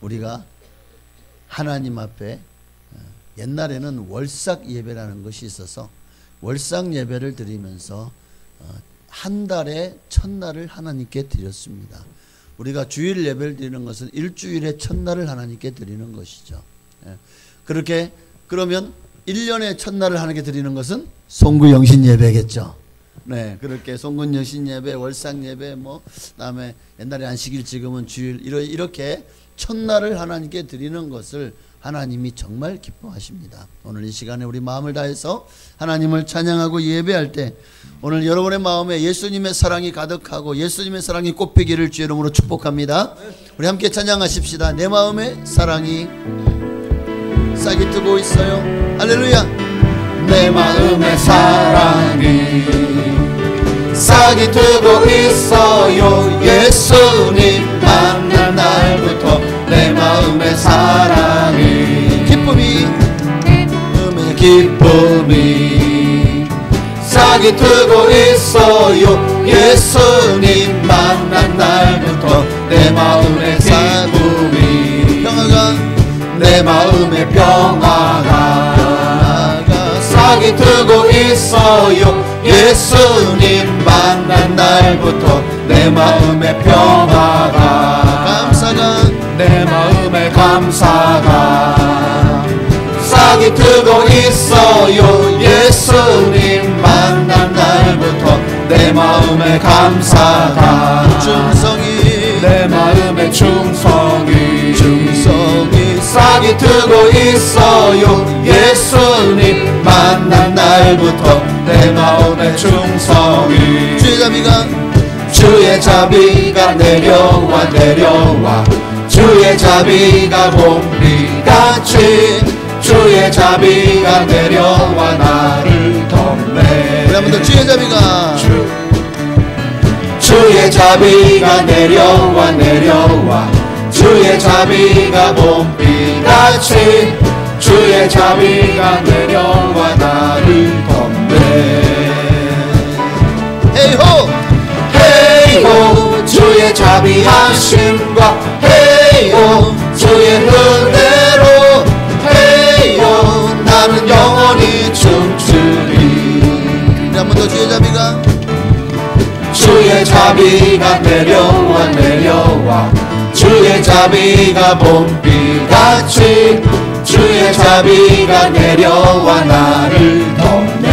우리가 하나님 앞에 옛날에는 월삭 예배라는 것이 있어서 월삭 예배를 드리면서 한 달에 첫날을 하나님께 드렸습니다. 우리가 주일 예배를 드리는 것은 일주일에 첫날을 하나님께 드리는 것이죠. 그렇게 그러면 1년의 첫날을 하나님께 드리는 것은 송구영신 예배겠죠. 네, 그렇게 송구영신 예배, 월삭 예배, 그다음에 옛날에 안식일, 지금은 주일, 이렇게 첫날을 하나님께 드리는 것을 하나님이 정말 기뻐하십니다. 오늘 이 시간에 우리 마음을 다해서 하나님을 찬양하고 예배할 때 오늘 여러분의 마음에 예수님의 사랑이 가득하고 예수님의 사랑이 꽃피기를 주의 이름으로 축복합니다. 우리 함께 찬양하십시다. 내 마음에 사랑이 싹이 트고 있어요. 할렐루야. 내 마음에 사랑이 싹이 트고 있어요. 예수님 만난 날부터 내 마음에 사랑이 기쁨이 싹이 트고 있어요. 예수님 만난 날부터 내 마음에 기쁨이 내 마음에 평화가 싹이 트고 있어요. 예수님 만난 날부터 내 마음에 평화가 내 마음에 감사가 싹이 트고 있어요. 예수님 만난 날부터 내 마음에 감사가 내 마음에 충성이 싹이 트고 있어요. 예수님 만난 날부터 내 마음에 충성이 주의 자비가 내려와 주의 자비가 봄비같이 주의 자비가 내려와 나를 덮네. 우리 한번 더 주의 자비가 주의 자비가 내려와 주의 자비가 봄비같이 주의 자비가 내려와 나를 덮네. 헤이호 헤이호 주의 자비하심과 헤이호 주의 은혜로 헤이호 나는 영원히 춤추리. 한 번 더 주의 자비가 내려와 주의 자비가 봄비같이 주의 자비가 내려와 나를 덮네.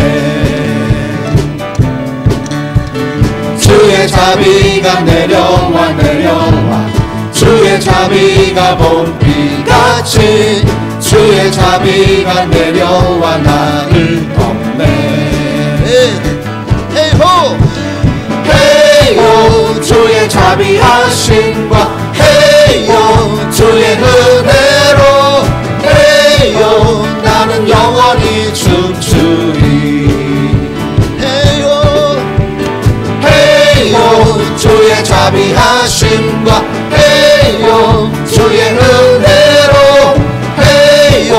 주의 자비가 내려와 주의 자비가 봄비같이 주의 자비가 내려와 나를 덮네. 헤이호 주의 자비하심과 헤이호 주의 은혜로 헤이호 나는 영원히 춤추리. 헤이호 주의 자비하심과 헤이호 주의 은혜로 헤이호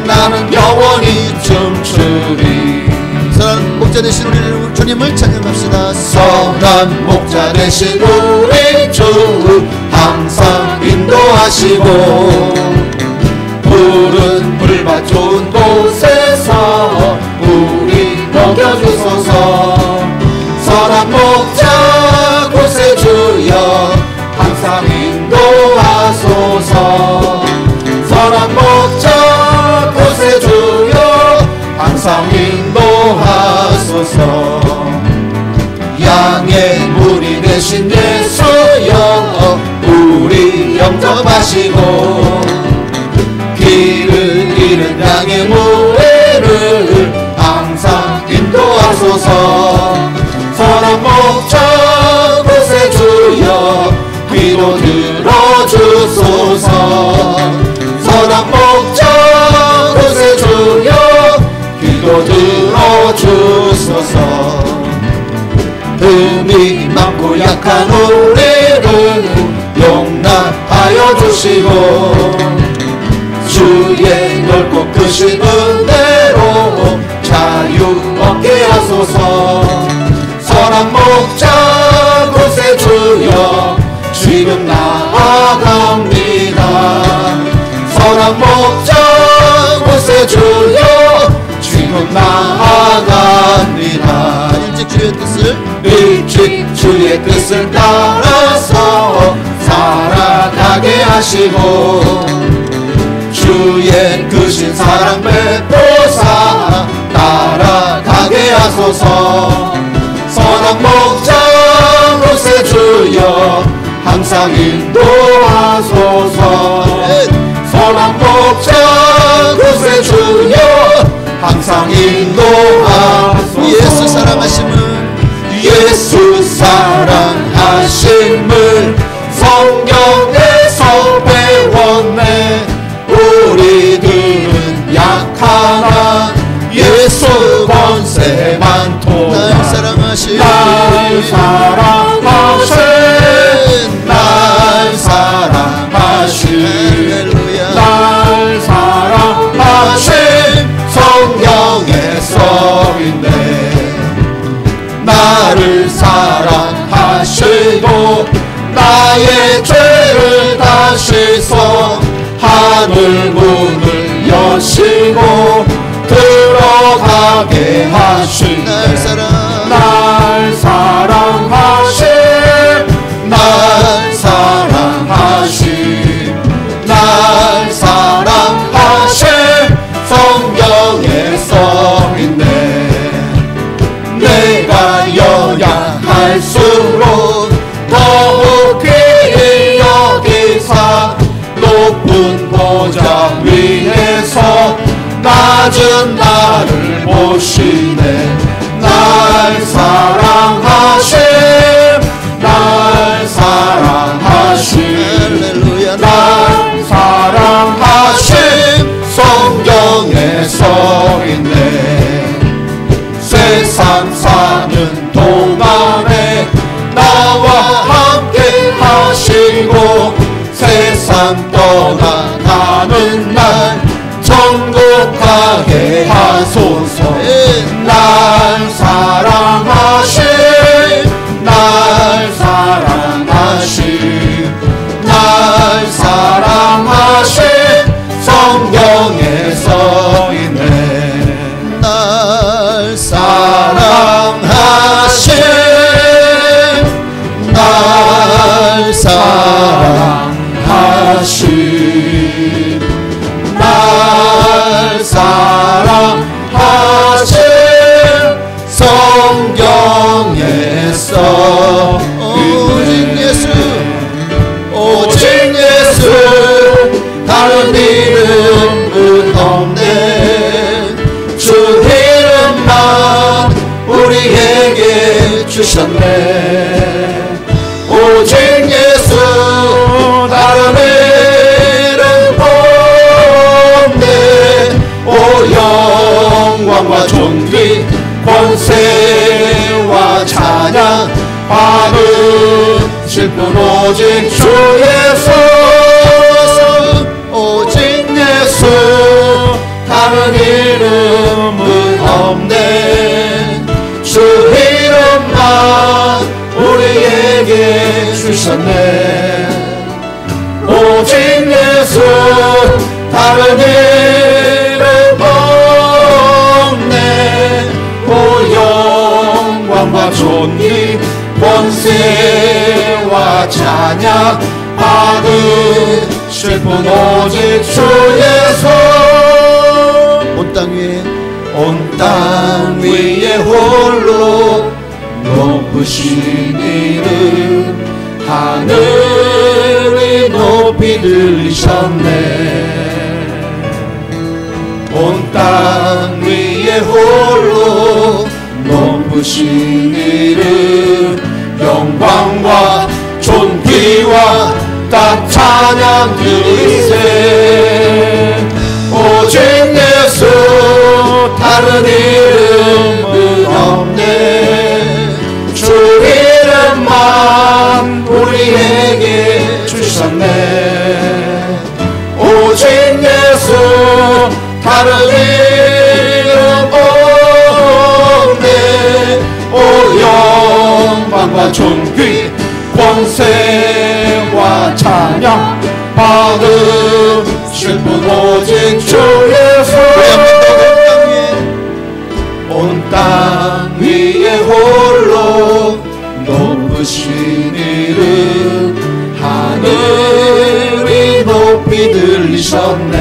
나는 영원히 춤추리. 선한 목자 되신 우리 주님을 찬양합시다. 선한 목자 되신 우리 주 항상 인도하시고 푸른 풀밭 좋은 곳에서 우리 먹여주소서. 선한 목자 곳에 주여 항상 인도하소서. 선한 목자 곳에 주여 항상 인도하소서. 양의 문이 되신 예수여 우리 영접하시고 길을 잃은 양의 무리를 항상 인도하소서. 선한 목자 곳에 주여 귀로 들어주소서. 선한 목자 곳에 주여 귀로 들어주소서. 흠이 많고 약한 우리를 용납하여 주시고 주의 넓고 크신 은혜로 자유 얻게 하소서. 선한 목자 곳에 주여 지금 나아갑니다. 하시고 주의 크신 사랑 베푸사 따라가게 하소서. 선한 목자 곳에 주여 항상 인도하소서. 선한 목자 곳에 주여 항상 인도하소서. 예수 사랑하심을 예수 사랑하심을 성경에서 배웠네. 우리들은 약하나 예수 권세만 통하. 날 사랑하신 날 사랑하신 날 사랑하신 할렐루야. 날 사랑하신 성경에 써있네. 나를 사랑하시고 나의 죄를 다시서 하늘 문을 여시고 들어가게 하시네. 날 사랑 날 사랑하신 날 사랑하신 날 사랑하신 성경에 써있네. 내가 연약할수록 더욱 귀히 여기사 높은 보좌 위에서 낮은 나를 보시네. 날 사랑하심 날 사랑하심 할렐루야. 날 사랑하심 성경에 써있네. 세상 사는 동안에 나와 함께 하시고 세상 떠나가는 날 천국 가게 하소서. 날 사랑하심 날 사랑하심 날 사랑하심 성경에 써있네. 날 사랑하심 날 사랑하심 날 사랑하심 성경에 써있네. 오직 예수 다른 이름은 없네. 주 이름만 우리에게 주셨네. 오직 예수 다른 이름 없네. 오 영광과 존귀 권세와 찬양 받으실 분 오직 주 예수. 오직 예수 다른 이름은 없네. 주 이름만 우리에게 주셨네. 오직 예수 다른 이름 없네. 오 영광과 존귀 권세와 찬양 받으실 분 오직 주 예수. 온 땅 위에 온 땅 위에 홀로 높으신 이름 하늘이 높이 들리셨네. 온 땅 위에 홀로 높으신 이름 영광과 존귀와 딱 찬양 드리세. 오직 예수 다른 이름은 없네. 주 이름만 우리에게 주셨네. 오직 예수 다른 이름 없네. 오 영광과 존귀 권세와 찬양 받으실 분 오직 주 예수. 온 땅 위에 홀로 높으신 이름 하늘이 소리 들리셨네.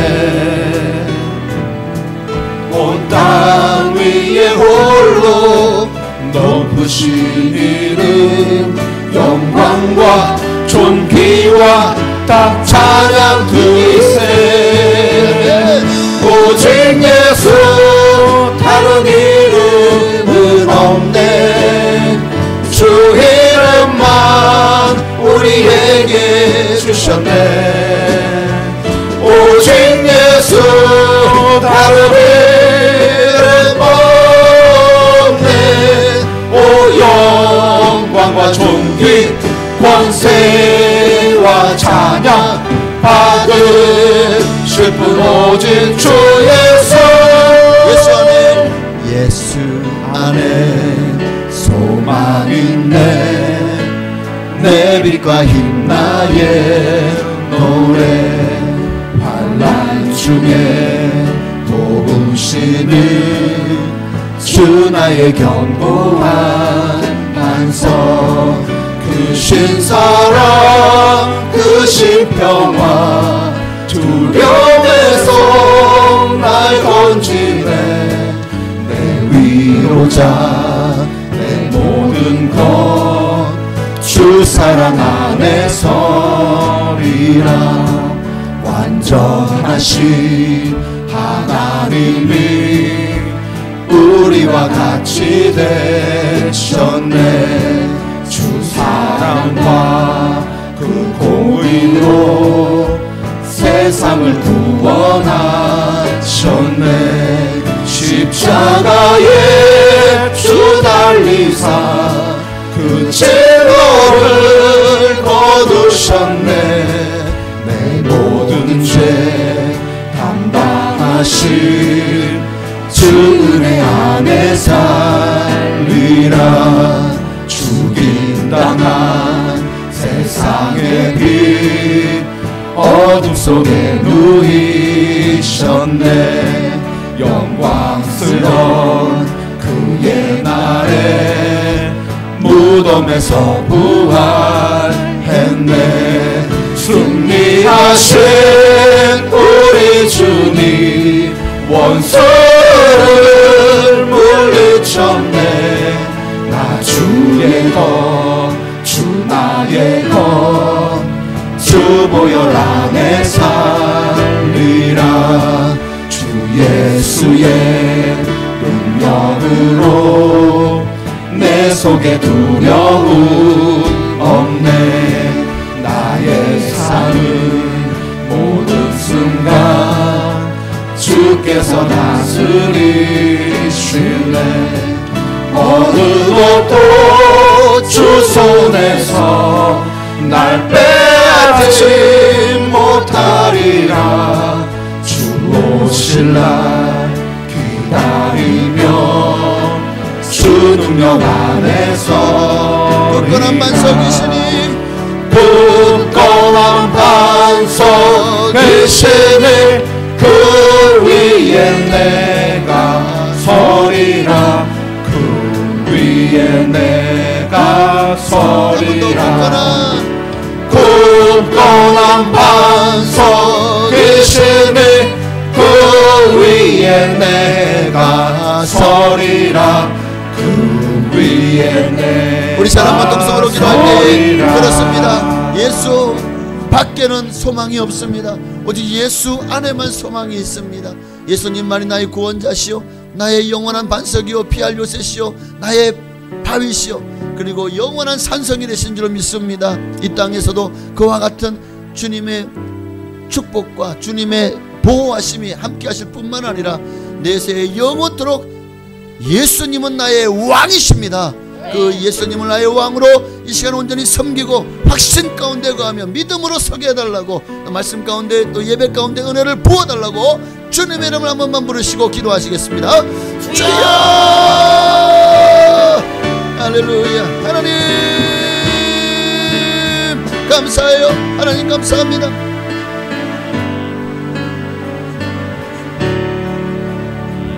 온 땅 위에 홀로 높으신 이름 영광과 존귀와 딱 찬양 드리세. 오직 예수 다른 이름은 없네. 주 이름만 우리에게 주셨네. 오직 예수 다른 이름 없네. 오 영광과 존귀 권세와 찬양 받으실 분 오직 주 예수. 예수 안에 소망 있네. 내 빛과 힘 나의 노래. 환난 중에 도우시는 주 나의 견고한 반석. 그 신사랑 그 신평화 두려움에서 날 건지네. 내 위로자 내 모든 것 주 사랑 안에 서리라. 완전하신 하나님이 우리와 같이 되셨네. 주 사랑과 그 공의로 세상을 구원하셨네. 십자가에 주 달리사 그 죄로를 거두셨네. 내 모든 죄 담당하신 주 은혜 안에 살리라. 죽임당한 세상의 빛 어둠 속에 누이셨네. 영광스러운 그의 날에 무덤에서 부활했네. 승리하신 우리 주님 원수를 물리쳤네. 나 주의 것 주 나의 것 주 보혈 안에 살리라. 주 예수의 능력으로 내 속에 두려움 없네. 나의 삶은 모든 순간 주께서 다스리시네. 어느 것도 주 손에서 날 빼앗지 못하리라. 주 오실 날 기다리며 주 능력 안에서 굳건한 반석이시니 굳건한 반석이시니 그 위에 내가 서리라. 그 위에 내가 서리라. 굳건한 반석이시니 그 위에 내가 서리라. 그 위에 내가 우리 잘 한번 동성으로 기도할 때 그렇습니다. 예수 밖에는 소망이 없습니다. 오직 예수 안에만 소망이 있습니다. 예수님만이 나의 구원자시오, 나의 영원한 반석이요 피할 요새시오, 나의 바위시오, 그리고 영원한 산성이 되신 줄 믿습니다. 이 땅에서도 그와 같은 주님의 축복과 주님의 보호하심이 함께 하실 뿐만 아니라 내세에 영원토록 예수님은 나의 왕이십니다. 그 예수님을 나의 왕으로 이 시간 온전히 섬기고 확신 가운데 거하며 믿음으로 서게 해달라고, 말씀 가운데 또 예배 가운데 은혜를 부어달라고 주님의 이름을 한 번만 부르시고 기도하시겠습니다. 주여 할렐루야. 하나님 감사해요. 하나님 감사합니다.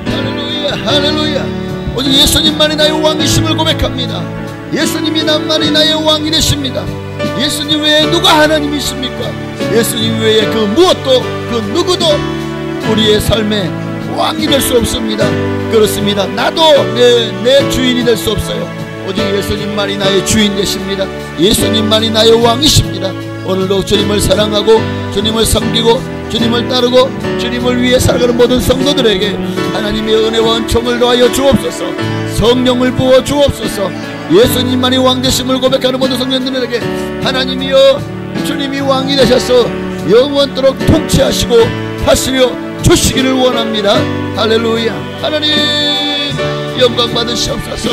할렐루야 할렐루야. 오직 예수님만이 나의 왕이심을 고백합니다. 예수님이 나만이 나의 왕이 되십니다. 예수님 외에 누가 하나님이십니까? 예수님 외에 그 무엇도 그 누구도 우리의 삶의 왕이 될 수 없습니다. 그렇습니다. 나도 내 주인이 될 수 없어요. 오직 예수님만이 나의 주인 되십니다. 예수님만이 나의 왕이십니다. 오늘도 주님을 사랑하고 주님을 섬기고 주님을 따르고 주님을 위해 살아가는 모든 성도들에게 하나님의 은혜와 은총을 더하여 주옵소서. 성령을 부어 주옵소서. 예수님만이 왕 되심을 고백하는 모든 성도들에게 하나님이여 주님이 왕이 되셔서 영원토록 통치하시고 하시려 주시기를 원합니다. 할렐루야. 하나님 영광 받으시옵소서.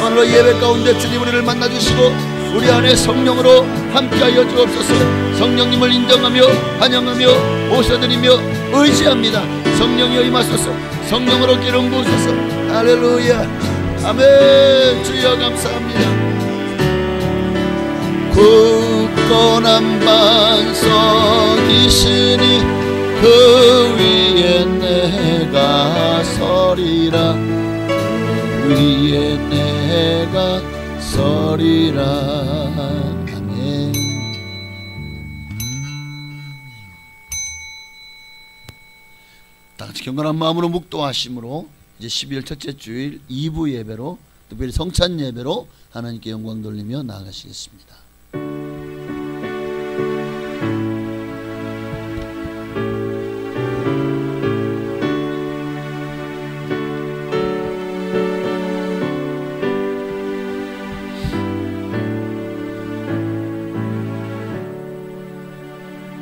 오늘 예배 가운데 주님 우리를 만나주시고 우리 안에 성령으로 함께하여 주옵소서. 성령님을 인정하며 환영하며 모셔드리며 의지합니다. 성령이여 임하소서. 성령으로 기름 부으소서. 할렐루야. 아멘. 주여 감사합니다. 굳건한 반석이시니 그 위에 내가 서리라. 그 위에 내가 서리라. 아멘. 다같이 경건한 마음으로 묵도하심으로 이제 12월 첫째 주일 2부 예배로 특별히 성찬 예배로 하나님께 영광 돌리며 나아가시겠습니다.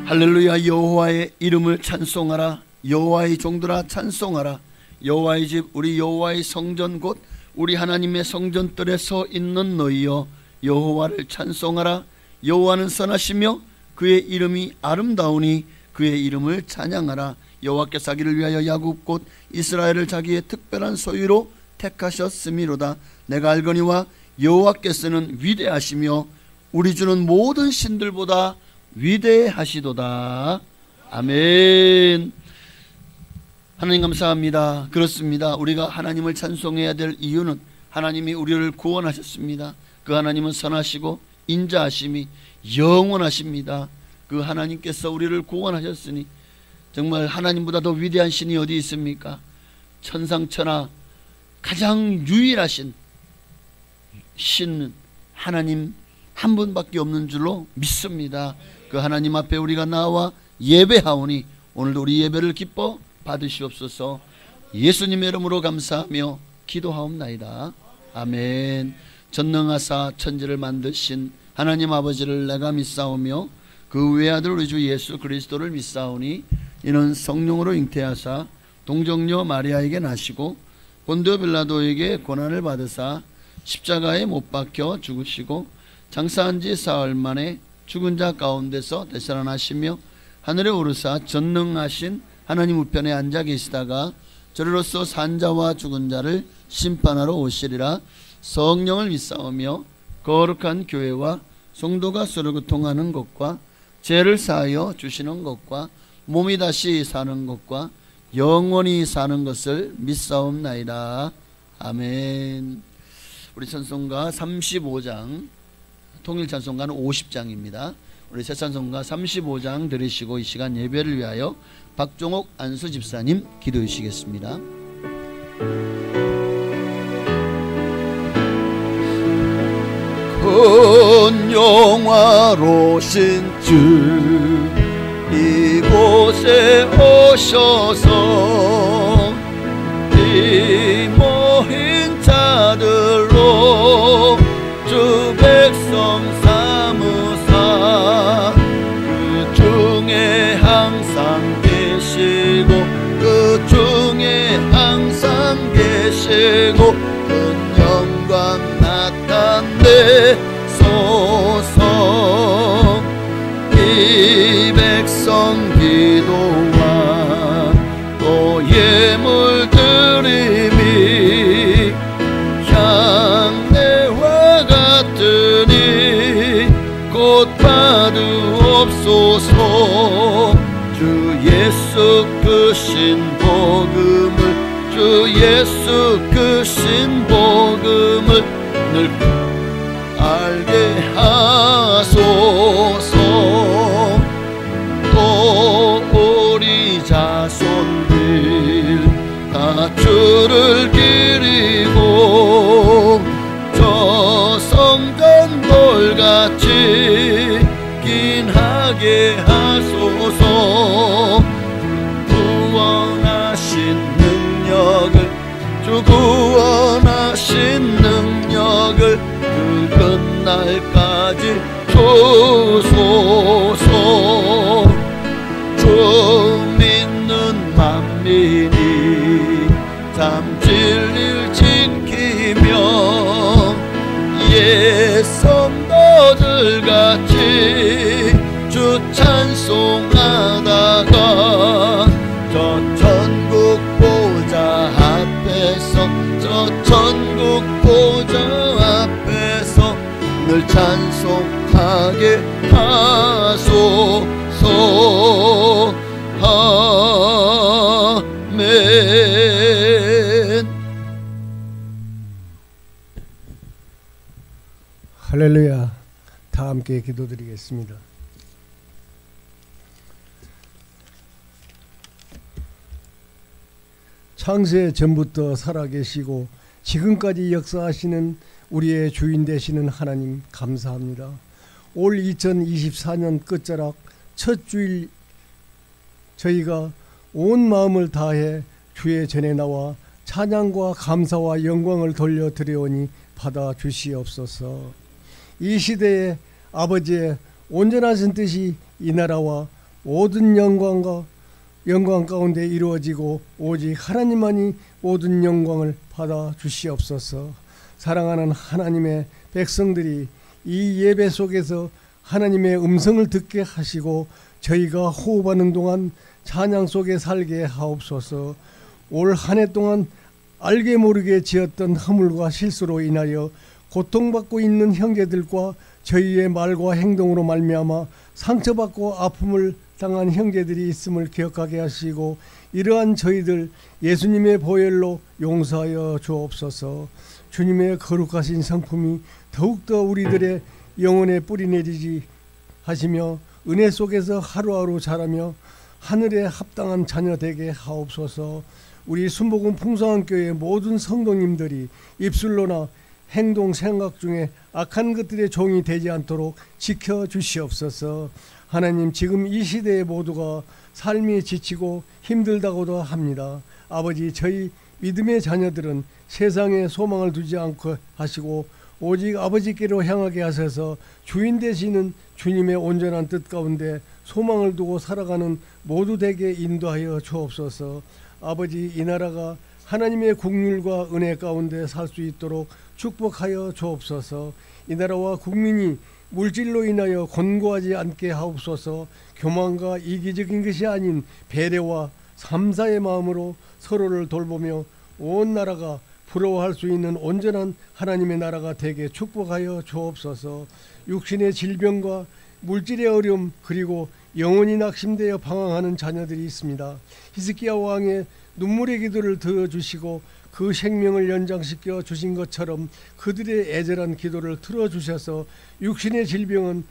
할렐루야. 여호와의 이름을 찬송하라. 여호와의 종들아 찬송하라. 여호와의 집 우리 여호와의 성전 곧 우리 하나님의 성전뜰에 서 있는 너희여 여호와를 찬송하라. 여호와는 선하시며 그의 이름이 아름다우니 그의 이름을 찬양하라. 여호와께서 자기를 위하여 야곱 곧 이스라엘을 자기의 특별한 소유로 택하셨음이로다. 내가 알거니와 여호와께서는 위대하시며 우리 주는 모든 신들보다 위대하시도다. 아멘. 하나님 감사합니다. 그렇습니다. 우리가 하나님을 찬송해야 될 이유는 하나님이 우리를 구원하셨습니다. 그 하나님은 선하시고 인자하심이 영원하십니다. 그 하나님께서 우리를 구원하셨으니 정말 하나님보다 더 위대한 신이 어디 있습니까? 천상천하 가장 유일하신 신은 하나님 한 분밖에 없는 줄로 믿습니다. 그 하나님 앞에 우리가 나와 예배하오니 오늘도 우리 예배를 기뻐 받으시옵소서. 예수님의 이름으로 감사하며 기도하옵나이다. 아멘. 전능하사 천지를 만드신 하나님 아버지를 내가 믿사오며 그 외아들 우리 주 예수 그리스도를 믿사오니 이는 성령으로 잉태하사 동정녀 마리아에게 나시고 본디오 빌라도에게 고난을 받으사 십자가에 못 박혀 죽으시고 장사한 지 사흘 만에 죽은 자 가운데서 되살아나시며 하늘에 오르사 전능하신 하나님 우편에 앉아 계시다가 저리로서 산 자와 죽은 자를 심판하러 오시리라. 성령을 믿사오며 거룩한 교회와 성도가 서로 교통하는 것과 죄를 사하여 주시는 것과 몸이 다시 사는 것과 영원히 사는 것을 믿사옵나이다. 아멘. 우리 찬송가 35장, 통일 찬송가는 50장입니다. 우리 새 찬송가 35장 들으시고 이 시간 예배를 위하여 박종옥 안수 집사님 기도해 주시겠습니다. 큰 영화로신 주 이곳에 오셔서 이 모인 자들로 주 백성 삼으사 그 중에 항상 계시고 그 중에 항상 계시고 큰 영광 나타내소서. 이 백성 기도와 또 예물 드림이 향내와 같으니 곧 받으옵소서. 주 예수 크신 복음을 주 예수 크신 복음을 늘 알게 하소서. 주를 기리고 저 성전 돌같이 긴하게 하소서. 구원하신 능력을 주 구원하신 능력을 그 끝날까지 주소서. 주 믿는 만민이 참 진리를 지키며 옛 성도들같이 주 찬송하다가 저 천국 보좌 앞에서 저 천국 보좌 앞에서 늘 찬송하게 하소서. 아멘. 할렐루야. 다 함께 기도드리겠습니다. 창세 전부터 살아계시고 지금까지 역사하시는 우리의 주인 되시는 하나님 감사합니다. 올 2024년 끝자락 첫 주일 저희가 온 마음을 다해 주의 전에 나와 찬양과 감사와 영광을 돌려드려오니 받아주시옵소서. 이 시대에 아버지의 온전하신 뜻이 이 나라와 모든 영광 가운데 이루어지고 오직 하나님만이 모든 영광을 받아 주시옵소서. 사랑하는 하나님의 백성들이 이 예배 속에서 하나님의 음성을 듣게 하시고 저희가 호흡하는 동안 찬양 속에 살게 하옵소서. 올 한 해 동안 알게 모르게 지었던 허물과 실수로 인하여 고통받고 있는 형제들과 저희의 말과 행동으로 말미암아 상처받고 아픔을 당한 형제들이 있음을 기억하게 하시고 이러한 저희들 예수님의 보혈로 용서하여 주옵소서. 주님의 거룩하신 성품이 더욱더 우리들의 영혼에 뿌리내리지 하시며 은혜 속에서 하루하루 자라며 하늘에 합당한 자녀 되게 하옵소서. 우리 순복음 풍성한 교회 모든 성도님들이 입술로나 행동 생각 중에 악한 것들의 종이 되지 않도록 지켜주시옵소서. 하나님, 지금 이 시대의 모두가 삶이 지치고 힘들다고도 합니다. 아버지, 저희 믿음의 자녀들은 세상에 소망을 두지 않고 하시고 오직 아버지께로 향하게 하셔서 주인 되시는 주님의 온전한 뜻 가운데 소망을 두고 살아가는 모두 되게 인도하여 주옵소서. 아버지, 이 나라가 하나님의 국률과 은혜 가운데 살 수 있도록 축복하여 주옵소서. 이 나라와 국민이 물질로 인하여 곤고하지 않게 하옵소서. 교만과 이기적인 것이 아닌 배려와 감사의 마음으로 서로를 돌보며 온 나라가 부러워할 수 있는 온전한 하나님의 나라가 되게 축복하여 주옵소서. 육신의 질병과 물질의 어려움 그리고 영혼이 낙심되어 방황하는 자녀들이 있습니다. 히스기야 왕의 눈물의 기도를 들어주시고 그 생명을 연장시켜 주신 것처럼 그들의 애절한 기도를 들어주셔서 육신의 질병은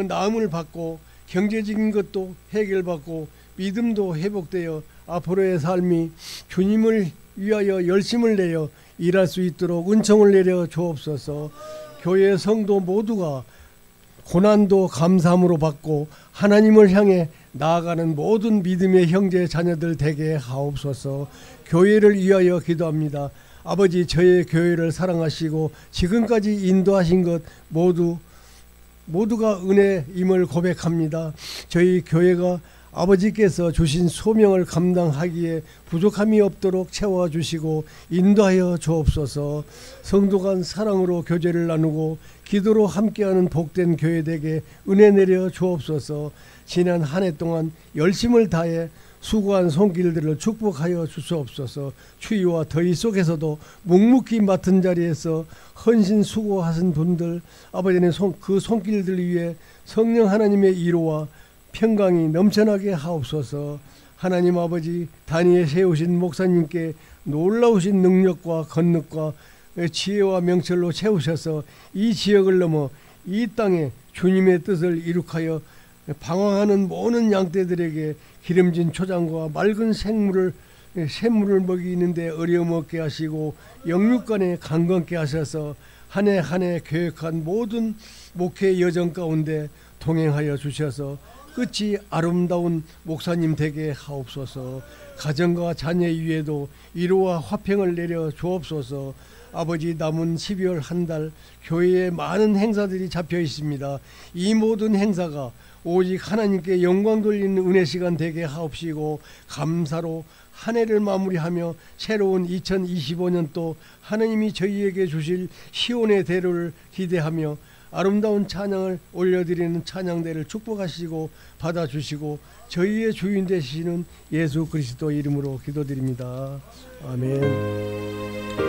나음을 받고 경제적인 것도 해결받고 믿음도 회복되어 앞으로의 삶이 주님을 위하여 열심을 내어 일할 수 있도록 은총을 내려 주옵소서. 교회 성도 모두가 고난도 감사함으로 받고 하나님을 향해 나아가는 모든 믿음의 형제 자녀들 되게 하옵소서. 교회를 위하여 기도합니다. 아버지, 저의 교회를 사랑하시고 지금까지 인도하신 것 모두가 은혜임을 고백합니다. 저희 교회가 아버지께서 주신 소명을 감당하기에 부족함이 없도록 채워주시고 인도하여 주옵소서. 성도 간 사랑으로 교제를 나누고 기도로 함께하는 복된 교회 되게 은혜 내려 주옵소서. 지난 한 해 동안 열심을 다해 수고한 손길들을 축복하여 주시옵소서. 추위와 더위 속에서도 묵묵히 맡은 자리에서 헌신 수고하신 분들 아버지는 그 손길들 위해 성령 하나님의 위로와 평강이 넘쳐나게 하옵소서. 하나님 아버지, 단위에 세우신 목사님께 놀라우신 능력과 건능과 지혜와 명철로 채우셔서 이 지역을 넘어 이 땅에 주님의 뜻을 이룩하여 방황하는 모든 양떼들에게 기름진 초장과 맑은 샘물을 먹이는데 어려움 없게 하시고 영육간에 강건케 하셔서 한 해 한 해 계획한 모든 목회 여정 가운데 동행하여 주셔서 끝이 아름다운 목사님 되게 하옵소서. 가정과 자녀 위에도 위로와 화평을 내려 주옵소서. 아버지, 남은 12월 한 달 교회에 많은 행사들이 잡혀 있습니다. 이 모든 행사가 오직 하나님께 영광 돌리는 은혜 시간 되게 하옵시고 감사로 한 해를 마무리하며 새로운 2025년 또 하나님이 저희에게 주실 시온의 대로를 기대하며 아름다운 찬양을 올려드리는 찬양대를 축복하시고 받아주시고 저희의 주인 되시는 예수 그리스도 이름으로 기도드립니다. 아멘.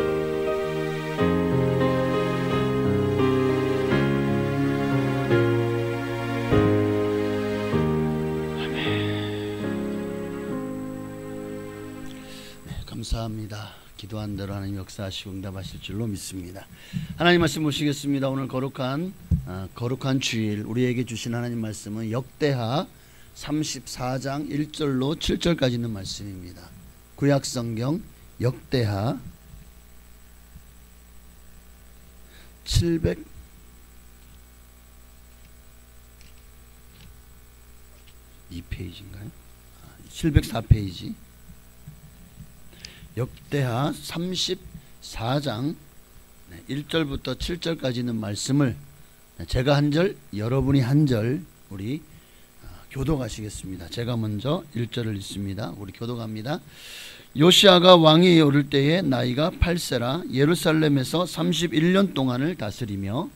감사합니다. 기도한 대로 하나님 역사하시고 응답하실 줄로 믿습니다. 하나님 말씀 보시겠습니다. 오늘 거룩한 주일 우리에게 주신 하나님 말씀은 역대하 34장 1절로 7절까지 있는 말씀입니다. 구약성경 역대하 702페이지인가요? 704페이지 역대하 34장 1절부터 7절까지 있는 말씀을 제가 한 절, 여러분이 한 절 우리 교독하시겠습니다. 제가 먼저 1절을 읽습니다. 우리 교독합니다. 요시아가 왕위에 오를 때에 나이가 8세라 예루살렘에서 31년 동안을 다스리며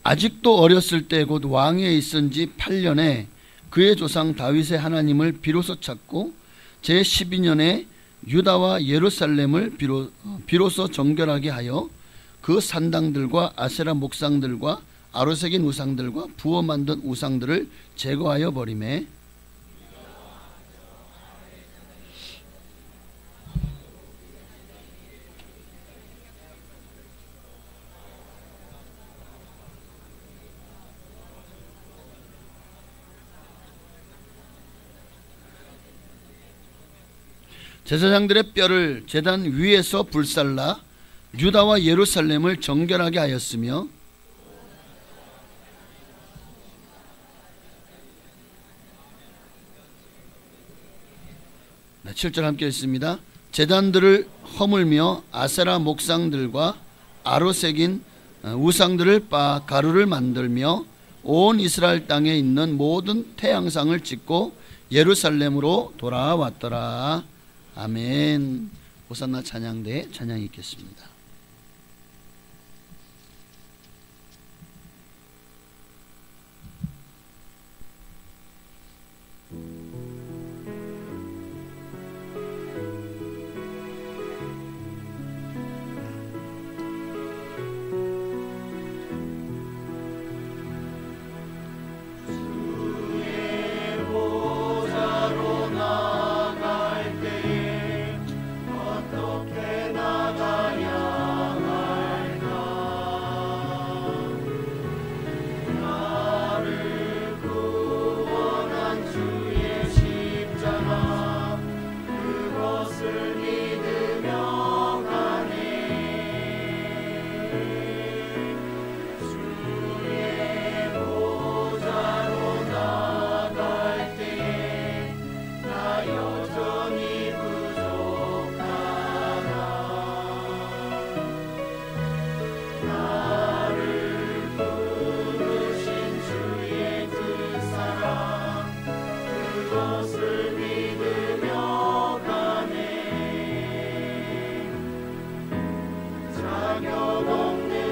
아직도 어렸을 때 곧 왕위에 있은 지 8년에 그의 조상 다윗의 하나님을 비로소 찾고 제12년에 유다와 예루살렘을 비로소 정결하게 하여 그 산당들과 아세라 목상들과 아로새긴 우상들과 부어 만든 우상들을 제거하여 버리매 제사장들의 뼈를 제단 위에서 불살라 유다와 예루살렘을 정결하게 하였으며 7절 함께 읽습니다. 제단들을 허물며 아세라 목상들과 아로새긴 우상들을 빻아 가루를 만들며 온 이스라엘 땅에 있는 모든 태양상을 찍고 예루살렘으로 돌아왔더라. 아멘. 호산나 찬양대에 찬양이 있겠습니다. 자녀 동네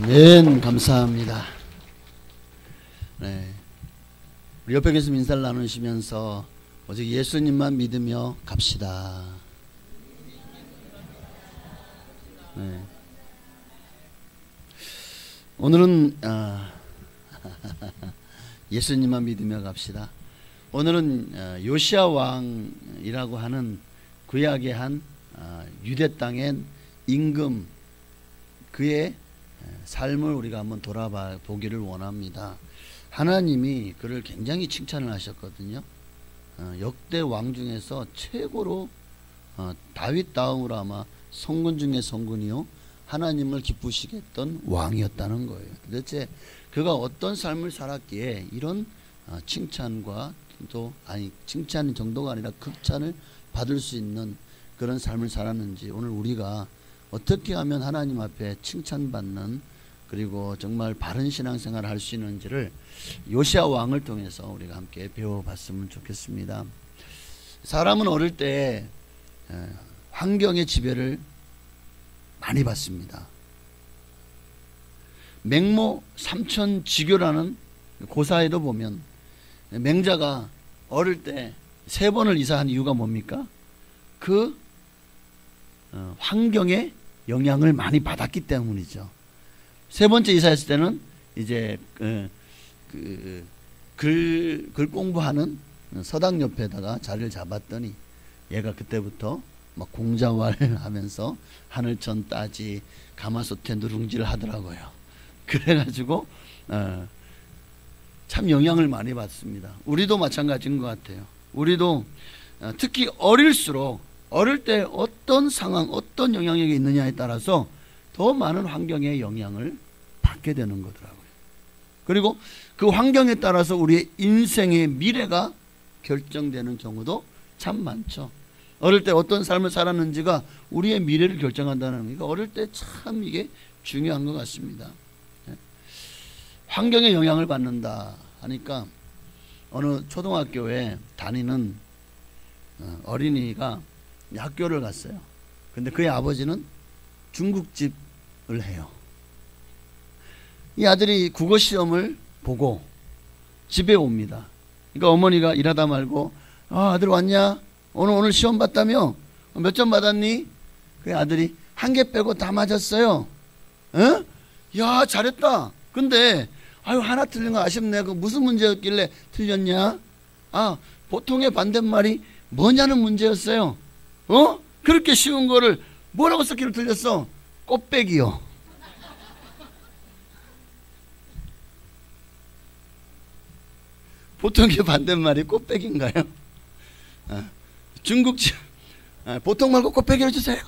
아멘. 감사합니다. 네. 우리 옆에 계시면 인사를 나누시면서 오직 예수님만 믿으며 갑시다. 네. 오늘은 예수님만 믿으며 갑시다. 오늘은 요시야 왕이라고 하는 구약의 한 유대 땅의 임금, 그의 삶을 우리가 한번 돌아봐 보기를 원합니다. 하나님이 그를 굉장히 칭찬을 하셨거든요. 역대 왕 중에서 최고로 다윗 다음으로 아마 성군 중에 성군이요, 하나님을 기쁘시게 했던 왕이었다는 거예요. 도대체 그가 어떤 삶을 살았기에 이런 칭찬과 또 칭찬 정도가 아니라 극찬을 받을 수 있는 그런 삶을 살았는지, 오늘 우리가 어떻게 하면 하나님 앞에 칭찬받는, 그리고 정말 바른 신앙생활을 할 수 있는지를 요시야 왕을 통해서 우리가 함께 배워봤으면 좋겠습니다. 사람은 어릴 때 환경의 지배를 많이 받습니다. 맹모 삼천지교라는 고사에도 보면 맹자가 어릴 때 3번을 이사한 이유가 뭡니까? 그 환경의 영향을 많이 받았기 때문이죠. 3번째 이사했을 때는 이제 글 공부하는 서당 옆에다가 자리를 잡았더니 얘가 그때부터 막 공자왈 하면서 하늘천 따지 가마솥에 누룽지를 하더라고요. 그래가지고 참 영향을 많이 받습니다. 우리도 마찬가지인 것 같아요. 우리도 특히 어릴수록 어릴 때 어떤 상황, 어떤 영향력이 있느냐에 따라서 더 많은 환경의 영향을 받게 되는 거더라고요. 그리고 그 환경에 따라서 우리의 인생의 미래가 결정되는 경우도 참 많죠. 어릴 때 어떤 삶을 살았는지가 우리의 미래를 결정한다는 거니까 어릴 때 참 이게 중요한 것 같습니다. 환경의 영향을 받는다 하니까 어느 초등학교에 다니는 어린이가 학교를 갔어요. 근데 그의 아버지는 중국집을 해요. 이 아들이 국어 시험을 보고 집에 옵니다. 그러니까 어머니가 일하다 말고 아들 왔냐? 오늘 시험 봤다며? 몇 점 받았니? 그 아들이 한 개 빼고 다 맞았어요. 어? 야, 잘했다. 근데 아유, 하나 틀린 거 아쉽네. 그 무슨 문제였길래 틀렸냐? 아, 보통의 반대말이 뭐냐는 문제였어요. 어? 그렇게 쉬운 거를 뭐라고 썼기를 틀렸어? 꽃배기요. 보통의 반대말이 꽃배기인가요? 중국집 보통 말고 꽃배기 해주세요.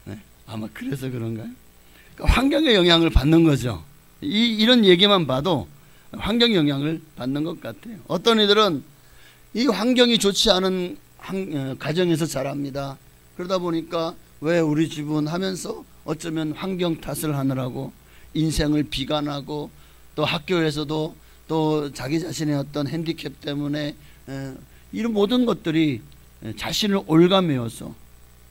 네, 아마 그래서 그런가요? 그러니까 환경의 영향을 받는 거죠. 이런 얘기만 봐도 환경 영향을 받는 것 같아요. 어떤 이들은 이 환경이 좋지 않은 가정에서 자랍니다. 그러다 보니까 왜 우리 집은 하면서 어쩌면 환경 탓을 하느라고 인생을 비관하고 또 학교에서도 또 자기 자신의 어떤 핸디캡 때문에 이런 모든 것들이 자신을 올가매어서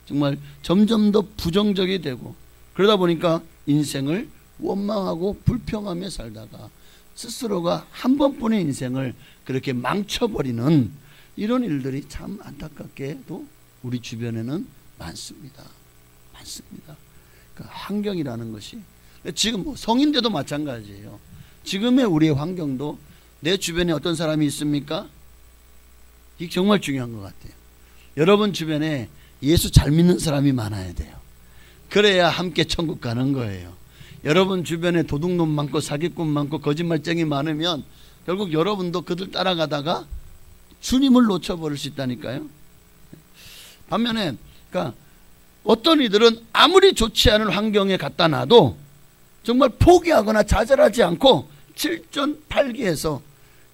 정말 점점 더 부정적이 되고 그러다 보니까 인생을 원망하고 불평하며 살다가 스스로가 한 번뿐의 인생을 그렇게 망쳐버리는 이런 일들이 참 안타깝게도 우리 주변에는 많습니다. 많습니다. 그러니까 환경이라는 것이 지금 뭐 성인들도 마찬가지예요. 지금의 우리의 환경도 내 주변에 어떤 사람이 있습니까? 이게 정말 중요한 것 같아요. 여러분 주변에 예수 잘 믿는 사람이 많아야 돼요. 그래야 함께 천국 가는 거예요. 여러분 주변에 도둑놈 많고 사기꾼 많고 거짓말쟁이 많으면 결국 여러분도 그들 따라가다가 주님을 놓쳐버릴 수 있다니까요. 반면에 그러니까 어떤 이들은 아무리 좋지 않은 환경에 갖다 놔도 정말 포기하거나 좌절하지 않고 7전8기에서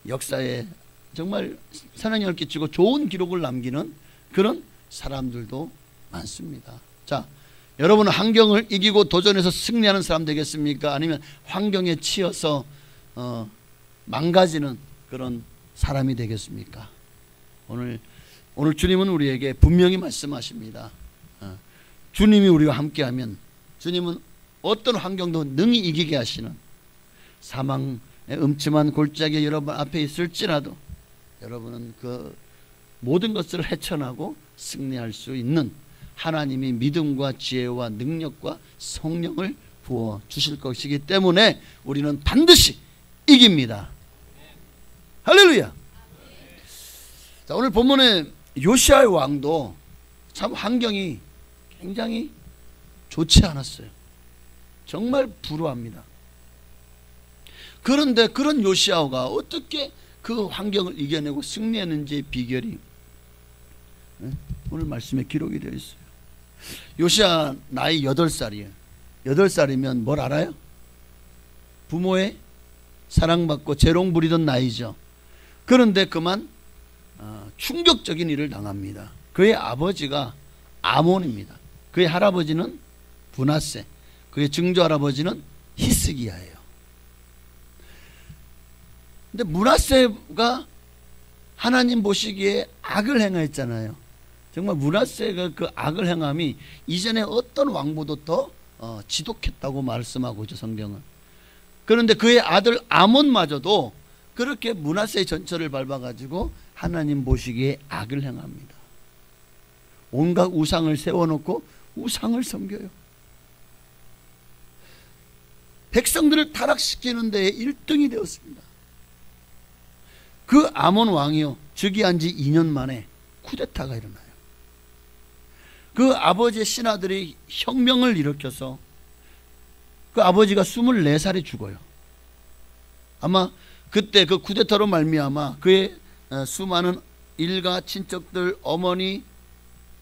역사에 정말 선행을 끼치고 좋은 기록을 남기는 그런 사람들도 많습니다. 자, 여러분은 환경을 이기고 도전해서 승리하는 사람 되겠습니까? 아니면 환경에 치여서 망가지는 그런 사람이 되겠습니까? 오늘 주님은 우리에게 분명히 말씀하십니다. 주님이 우리와 함께하면 주님은 어떤 환경도 능히 이기게 하시는 사망의 음침한 골짜기 여러분 앞에 있을지라도 여러분은 그 모든 것을 헤쳐나고 승리할 수 있는 하나님이 믿음과 지혜와 능력과 성령을 부어 주실 것이기 때문에 우리는 반드시 이깁니다. 할렐루야. 자, 오늘 본문에 요시아의 왕도 참 환경이 굉장히 좋지 않았어요. 정말 불우합니다. 그런데 그런 요시아가 어떻게 그 환경을 이겨내고 승리했는지의 비결이 오늘 말씀에 기록이 되어 있어요. 요시아 나이 8살이에요. 8살이면 뭘 알아요? 부모의 사랑받고 재롱 부리던 나이죠. 그런데 그만 충격적인 일을 당합니다. 그의 아버지가 아몬입니다. 그의 할아버지는 브나세, 그의 증조할아버지는 히스기야예요. 근데 므낫세가 하나님 보시기에 악을 행했잖아요. 정말 므낫세가 그 악을 행함이 이전에 어떤 왕보다 더 지독했다고 말씀하고 있죠, 성경은. 그런데 그의 아들 아몬마저도 그렇게 므낫세의 전철을 밟아가지고 하나님 보시기에 악을 행합니다. 온갖 우상을 세워놓고 우상을 섬겨요. 백성들을 타락시키는 데에 1등이 되었습니다. 그 아몬 왕이요, 즉위한 지 2년 만에 쿠데타가 일어나요. 그 아버지의 신하들이 혁명을 일으켜서 그 아버지가 24살에 죽어요. 아마 그때 그 쿠데타로 말미암아 그의 수많은 일가 친척들 어머니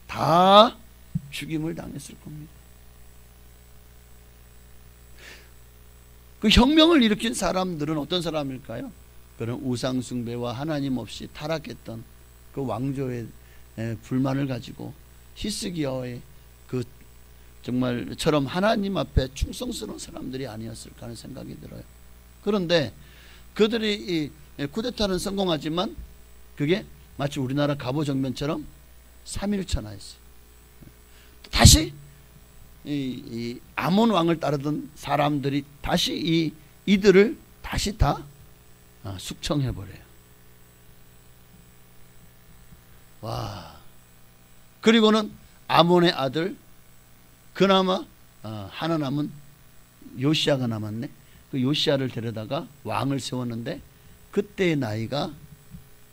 다 죽임을 당했을 겁니다. 그 혁명을 일으킨 사람들은 어떤 사람일까요? 그런 우상 숭배와 하나님 없이 타락했던 그 왕조의 불만을 가지고 히스기야의 그 정말처럼 하나님 앞에 충성스러운 사람들이 아니었을까 하는 생각이 들어요. 그런데 그들이 이 쿠데타는 성공하지만 그게 마치 우리나라 갑오정변처럼 3일천하였어요. 다시 이 아몬 왕을 따르던 사람들이 다시 이들을 다시 다 숙청해버려요. 와. 그리고는 아몬의 아들 그나마 하나 남은 요시야가 남았네. 그 요시야를 데려다가 왕을 세웠는데 그때의 나이가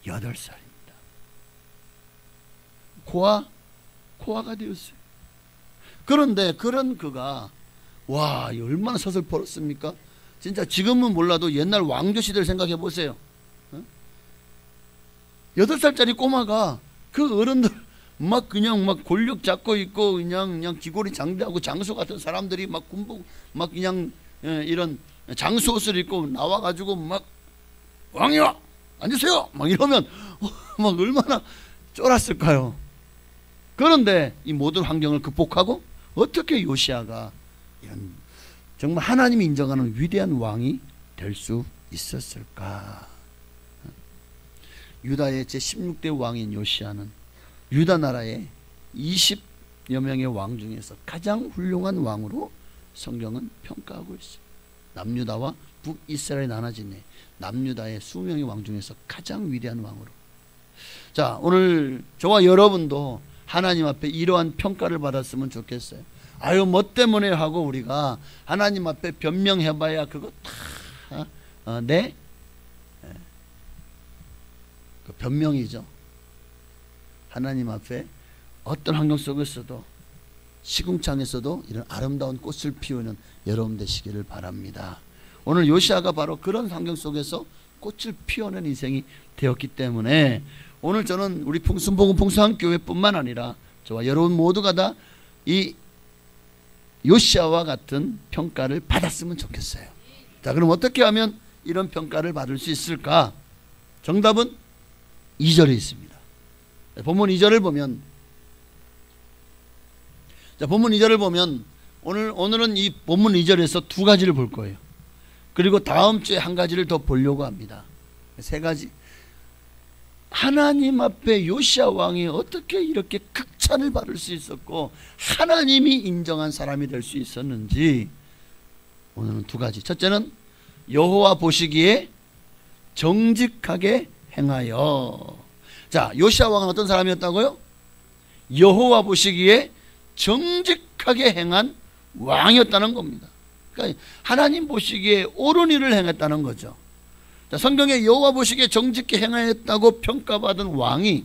8살입니다. 고아가 되었어요. 그런데 그런 그가 와, 얼마나 서슬퍼렇습니까? 진짜 지금은 몰라도 옛날 왕조 시대를 생각해 보세요. 8살짜리 꼬마가 그 어른들 막 그냥 막 권력 잡고 있고 그냥 귀골이 장대하고 장수 같은 사람들이 막 군복 막 그냥 이런 장수 옷을 입고 나와가지고 막 왕이요 앉으세요 막 이러면 막 얼마나 쫄았을까요? 그런데 이 모든 환경을 극복하고 어떻게 요시야가 이런 정말 하나님이 인정하는 위대한 왕이 될 수 있었을까? 유다의 제16대 왕인 요시야는 유다 나라의 20여 명의 왕 중에서 가장 훌륭한 왕으로 성경은 평가하고 있어요. 남유다와 북이스라엘이 나눠진 남유다의 20명의 왕 중에서 가장 위대한 왕으로. 자, 오늘 저와 여러분도 하나님 앞에 이러한 평가를 받았으면 좋겠어요. 아유, 뭐 때문에 하고 우리가 하나님 앞에 변명해봐야 그거 다 그 변명이죠. 하나님 앞에 어떤 환경 속에서도 시궁창에서도 이런 아름다운 꽃을 피우는 여러분 되시기를 바랍니다. 오늘 요시야가 바로 그런 환경 속에서 꽃을 피워낸 인생이 되었기 때문에 오늘 저는 우리 풍순복음 풍수한교회뿐만 아니라 저와 여러분 모두가 다 이 요시야와 같은 평가를 받았으면 좋겠어요. 자, 그럼 어떻게 하면 이런 평가를 받을 수 있을까? 정답은 2절에 있습니다. 본문 2절을 보면, 자, 본문 2절을 보면 오늘은 이 본문 2절에서 두 가지를 볼 거예요. 그리고 다음 주에 한 가지를 더 보려고 합니다. 세 가지. 하나님 앞에 요시야 왕이 어떻게 이렇게 극찬을 받을 수 있었고 하나님이 인정한 사람이 될 수 있었는지 오늘은 두 가지. 첫째는 여호와 보시기에 정직하게 행하여. 자, 요시야 왕은 어떤 사람이었다고요? 여호와 보시기에 정직하게 행한 왕이었다는 겁니다. 그러니까 하나님 보시기에 옳은 일을 행했다는 거죠. 자, 성경에 여호와 보시기에 정직히 행하였다고 평가받은 왕이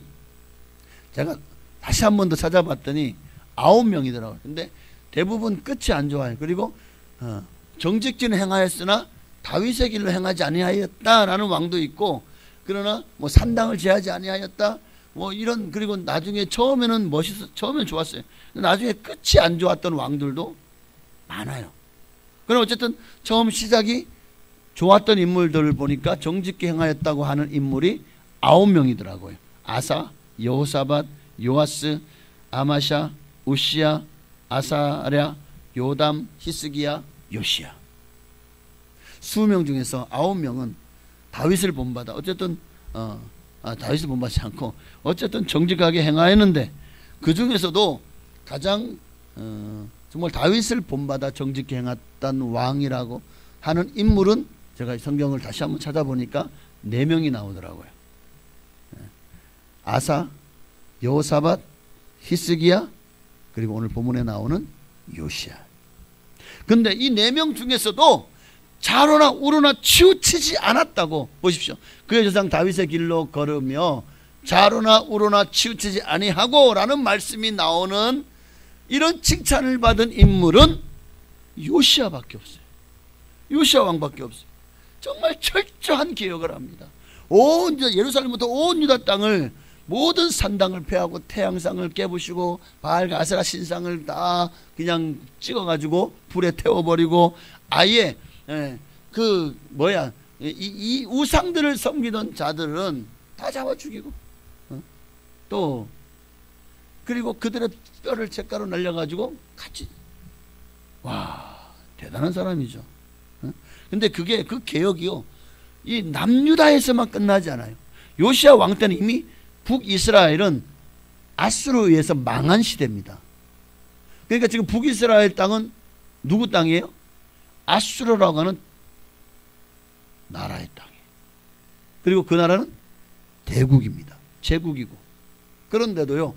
제가 다시 한 번 더 찾아봤더니 9명이더라고요. 근데 대부분 끝이 안 좋아요. 그리고 정직진 행하였으나 다윗의 길로 행하지 아니하였다라는 왕도 있고, 그러나 뭐 산당을 제하지 아니하였다 뭐 이런, 그리고 나중에 처음에는 처음엔 좋았어요. 나중에 끝이 안 좋았던 왕들도 많아요. 그럼 어쨌든 처음 시작이 좋았던 인물들을 보니까 정직히 행하였다고 하는 인물이 9명이더라고요. 아사, 여호사밧, 요아스, 아마샤, 우시야, 아사랴, 요담, 히스기야, 요시야. 20명 중에서 9명은 다윗을 본받아 어쨌든 다윗을 본받지 않고 어쨌든 정직하게 행하였는데, 그 중에서도 가장 정말 다윗을 본받아 정직히 행했던 왕이라고 하는 인물은 제가 성경을 다시 한번 찾아보니까 4명이 나오더라고요. 아사, 여호사밧, 히스기야, 그리고 오늘 본문에 나오는 요시야. 근데 이 4명 중에서도 좌로나 우로나 치우치지 않았다고. 보십시오. 그의 조상 다윗의 길로 걸으며 좌로나 우로나 치우치지 아니하고 라는 말씀이 나오는 이런 칭찬을 받은 인물은 요시야밖에 없어요. 요시야 왕밖에 없어요. 정말 철저한 개혁을 합니다. 온 예루살렘부터 온 유다 땅을, 모든 산당을 폐하고 태양상을 깨부시고 바알과 아세라 신상을 다 그냥 찍어가지고 불에 태워버리고, 아예 이 우상들을 섬기던 자들은 다 잡아 죽이고, 또 그리고 그들의 뼈를 잿가루 날려가지고 같이. 와, 대단한 사람이죠. 근데 그 개혁이요, 이 남유다에서만 끝나지 않아요. 요시야 왕 때는 이미 북이스라엘은 아수르에 의해서 망한 시대입니다. 그러니까 지금 북이스라엘 땅은 누구 땅이에요? 아수르라고 하는 나라의 땅이에요. 그리고 그 나라는 대국입니다. 제국이고. 그런데도요,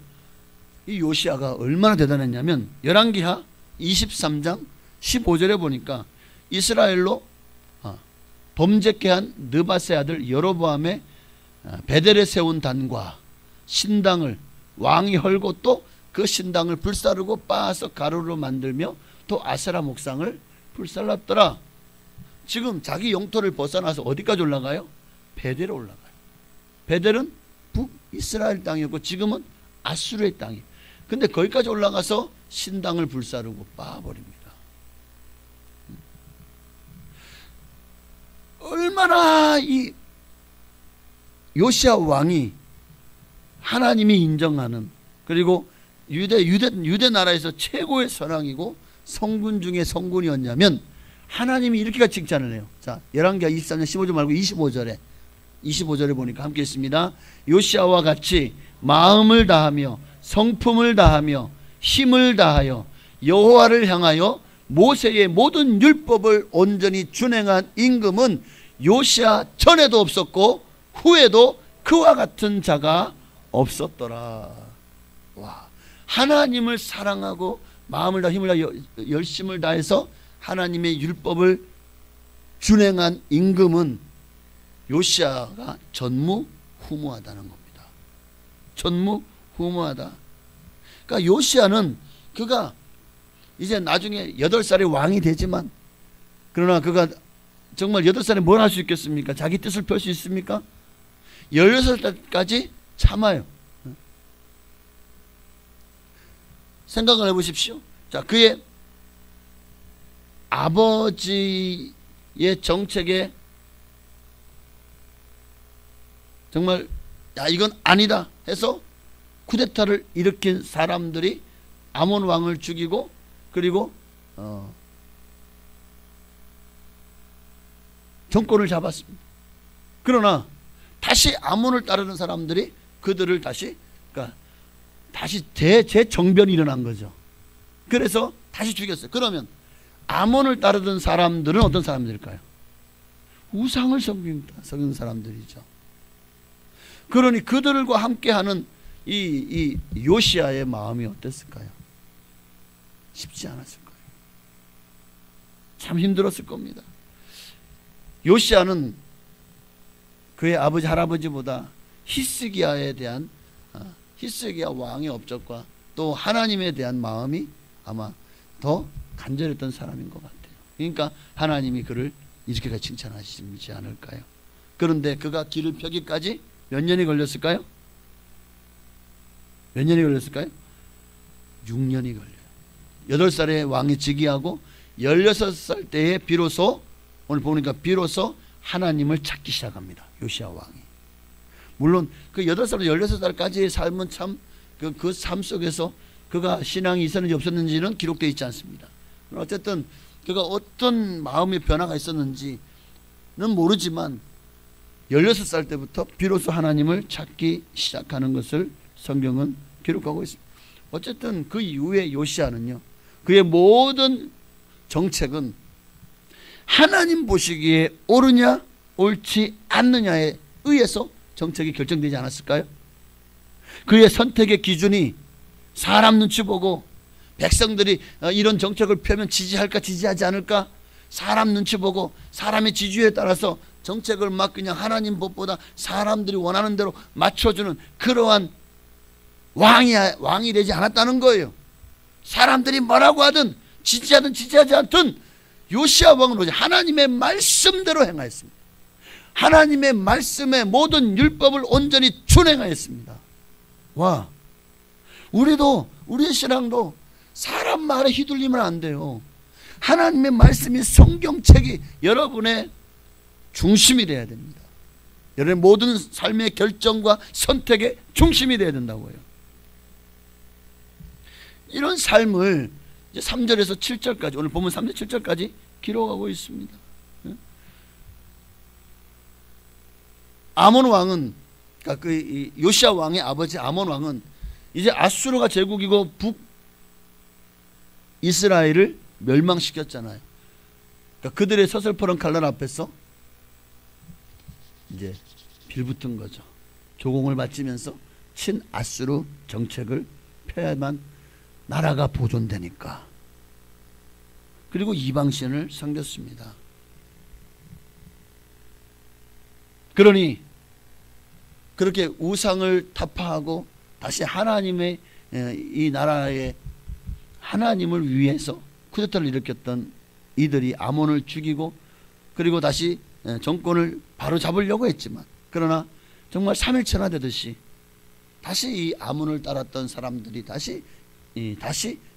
이 요시야가 얼마나 대단했냐면 열왕기하 23장 15절에 보니까 이스라엘로 범죄케 한 느밧의 아들 여로보암의 베델에 세운 단과 신당을 왕이 헐고 또 그 신당을 불사르고 빻아서 가루로 만들며 또 아세라 목상을 불살랐더라. 지금 자기 영토를 벗어나서 어디까지 올라가요? 베델에 올라가요. 베델은 북이스라엘 땅이었고 지금은 아수르의 땅이에요. 근데 거기까지 올라가서 신당을 불사르고 빻아버립니다. 얼마나 이 요시야 왕이 하나님이 인정하는, 그리고 유대 나라에서 최고의 선왕이고 성군 중에 성군이었냐면 하나님이 이렇게까지 칭찬을 해요. 자, 열왕기하 23장 15절 말고 25절에 보니까 함께 있습니다. 요시야와 같이 마음을 다하며 성품을 다하며 힘을 다하여 여호와를 향하여 모세의 모든 율법을 온전히 준행한 임금은 요시야 전에도 없었고 후에도 그와 같은 자가 없었더라. 와, 하나님을 사랑하고 마음을 다 힘을 다 열심을 다해서 하나님의 율법을 준행한 임금은 요시야가 전무후무하다는 겁니다. 전무후무하다. 그러니까 요시야는 그가 이제 나중에 8살에 왕이 되지만, 그러나 그가 정말 8살에 뭘 할 수 있겠습니까? 자기 뜻을 펼 수 있습니까? 16살까지 참아요. 생각을 해보십시오. 자, 그의 아버지의 정책에 정말 야 이건 아니다 해서 쿠데타를 일으킨 사람들이 아몬 왕을 죽이고, 그리고 정권을 잡았습니다. 그러나 다시 아몬을 따르는 사람들이 그들을 다시, 그러니까 다시 재정변이 일어난 거죠. 그래서 다시 죽였어요. 그러면 아몬을 따르던 사람들은 어떤 사람들일까요? 우상을 섬기는 사람들이죠. 그러니 그들과 함께하는 이 요시야의 마음이 어땠을까요? 쉽지 않았을 거예요. 참 힘들었을 겁니다. 요시야는 그의 아버지 할아버지보다 히스기야에 대한 히스기야 왕의 업적과 또 하나님에 대한 마음이 아마 더 간절했던 사람인 것 같아요. 그러니까 하나님이 그를 이렇게까지 칭찬하시지 않을까요? 그런데 그가 길을 펴기까지 몇 년이 걸렸을까요? 몇 년이 걸렸을까요? 6년이 걸려요. 8살에 왕이 즉위하고 16살 때에 비로소, 오늘 보니까 비로소 하나님을 찾기 시작합니다. 요시야 왕이. 물론 그 8살부터 16살까지의 삶은 참 그 삶 속에서 그가 신앙이 있었는지 없었는지는 기록되어 있지 않습니다. 어쨌든 그가 어떤 마음의 변화가 있었는지는 모르지만 16살 때부터 비로소 하나님을 찾기 시작하는 것을 성경은 기록하고 있습니다. 어쨌든 그 이후에 요시야는요, 그의 모든 정책은 하나님 보시기에 옳으냐 옳지 않느냐에 의해서 정책이 결정되지 않았을까요? 그의 선택의 기준이 사람 눈치 보고 백성들이 이런 정책을 펴면 지지할까 지지하지 않을까, 사람 눈치 보고 사람의 지지에 따라서 정책을 막 그냥 하나님 법보다 사람들이 원하는 대로 맞춰주는 그러한 왕이 되지 않았다는 거예요. 사람들이 뭐라고 하든 지지하든 지지하지 않든 요시야 왕은 오직 하나님의 말씀대로 행하였습니다. 하나님의 말씀의 모든 율법을 온전히 준행하였습니다. 와, 우리도 우리의 신앙도 사람 말에 휘둘리면 안 돼요. 하나님의 말씀이, 성경책이 여러분의 중심이 되어야 됩니다. 여러분의 모든 삶의 결정과 선택의 중심이 되어야 된다고요. 이런 삶을 이제 3절에서 7절까지, 오늘 보면 3절 7절까지 기록하고 있습니다. 아몬 왕은, 그러니까 그 요시야 왕의 아버지 아몬 왕은 이제 아수르가 제국이고 북이스라엘을 멸망시켰잖아요. 그러니까 그들의 서슬퍼런 칼날 앞에서 이제 빌붙은 거죠. 조공을 바치면서 친아수르 정책을 펴야만 나라가 보존되니까. 그리고 이방신을 섬겼습니다. 그러니 그렇게 우상을 타파하고 다시 하나님의 이 나라의 하나님을 위해서 쿠데타를 일으켰던 이들이 아몬을 죽이고 그리고 다시 정권을 바로 잡으려고 했지만, 그러나 정말 3일 천하되듯이 다시 이 아몬을 따랐던 사람들이 다시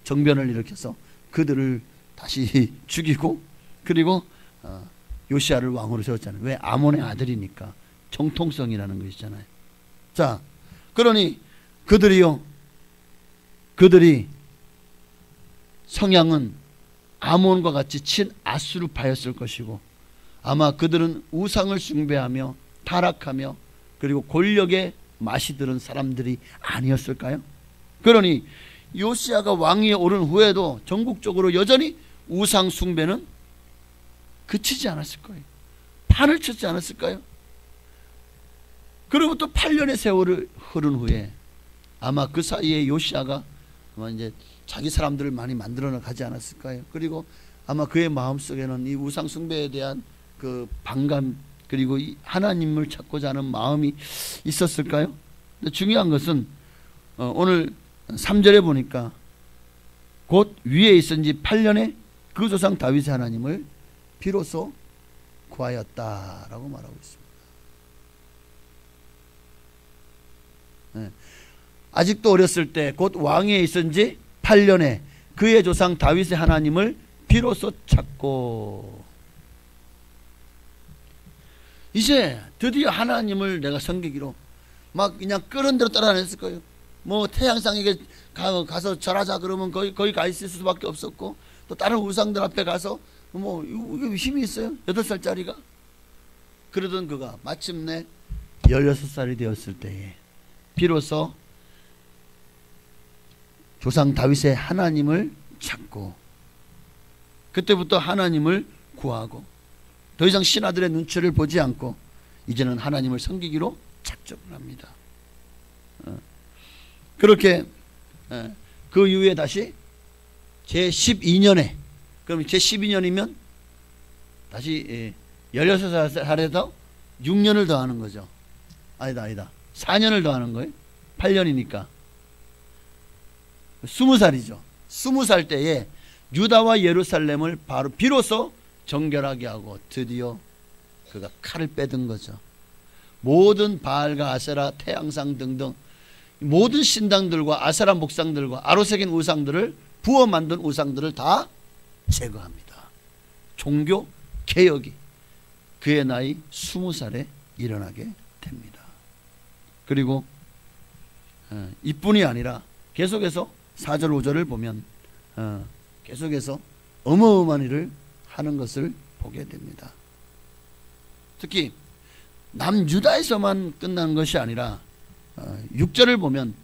정변을 일으켜서 그들을 다시 죽이고, 그리고 요시야를 왕으로 세웠잖아요. 왜? 아몬의 아들이니까 정통성이라는 것이잖아요. 자, 그러니 그들이 성향은 아몬과 같이 친아수르파였을 것이고, 아마 그들은 우상을 숭배하며 타락하며 그리고 권력에 맛이 들은 사람들이 아니었을까요? 그러니 요시야가 왕위에 오른 후에도 전국적으로 여전히 우상 숭배는 그치지 않았을 거예요. 판을 쳤지 않았을까요? 그리고 또 8년의 세월을 흐른 후에 아마 그 사이에 요시야가 아마 이제 자기 사람들을 많이 만들어 가지 않았을까요? 그리고 아마 그의 마음속에는 이 우상 숭배에 대한 그 반감, 그리고 이 하나님을 찾고자 하는 마음이 있었을까요? 근데 중요한 것은 오늘 3절에 보니까 곧 위에 있은 지 8년에 그 조상 다윗의 하나님을 비로소 구하였다라고 말하고 있습니다. 네. 아직도 어렸을 때 곧 왕위에 있은 지 8년에 그의 조상 다윗의 하나님을 비로소 찾고, 이제 드디어 하나님을 내가 섬기기로 막 그냥 끄는 대로 따라다녔을 거예요. 뭐 태양상에게 가서 절하자 그러면 거기 가 있을 수밖에 없었고, 또 다른 우상들 앞에 가서 뭐 이게 힘이 있어요? 8살짜리가? 그러던 그가 마침내 16살이 되었을 때에 비로소 조상 다윗의 하나님을 찾고, 그때부터 하나님을 구하고 더 이상 신하들의 눈치를 보지 않고 이제는 하나님을 섬기기로 작정을 합니다. 그렇게 그 이후에 다시 제12년에, 그럼 제12년이면 다시 16살에서 6년을 더하는 거죠. 아니다 4년을 더하는 거예요. 8년이니까 20살이죠. 20살 때에 유다와 예루살렘을 바로 비로소 정결하게 하고 드디어 그가 칼을 빼든 거죠. 모든 바알과 아세라, 태양상 등등 모든 신당들과 아세라 목상들과 아로새긴 우상들을 부어 만든 우상들을 다 제거합니다. 종교 개혁이 그의 나이 20살에 일어나게 됩니다. 그리고 이뿐이 아니라 계속해서 4절 5절을 보면 계속해서 어마어마한 일을 하는 것을 보게 됩니다. 특히 남유다에서만 끝나는 것이 아니라 6절을 보면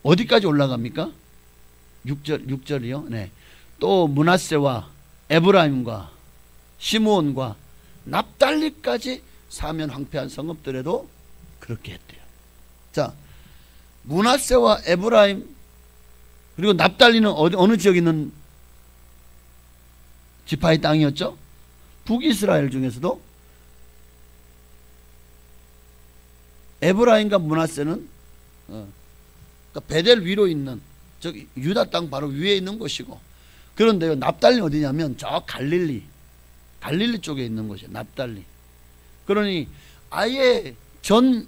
어디까지 올라갑니까? 6절이요. 네. 또 므낫세와 에브라임과 시므온과 납달리까지 사면 황폐한 성읍들에도 그렇게 했대요. 자, 므낫세와 에브라임 그리고 납달리는 어느 지역에 있는 지파의 땅이었죠? 북이스라엘 중에서도 에브라임과 므낫세는 그러니까 베델 위로 있는 저기 유다 땅 바로 위에 있는 곳이고, 그런데요 납달리는 어디냐면 저 갈릴리 쪽에 있는 곳이에요. 납달리. 그러니 아예 전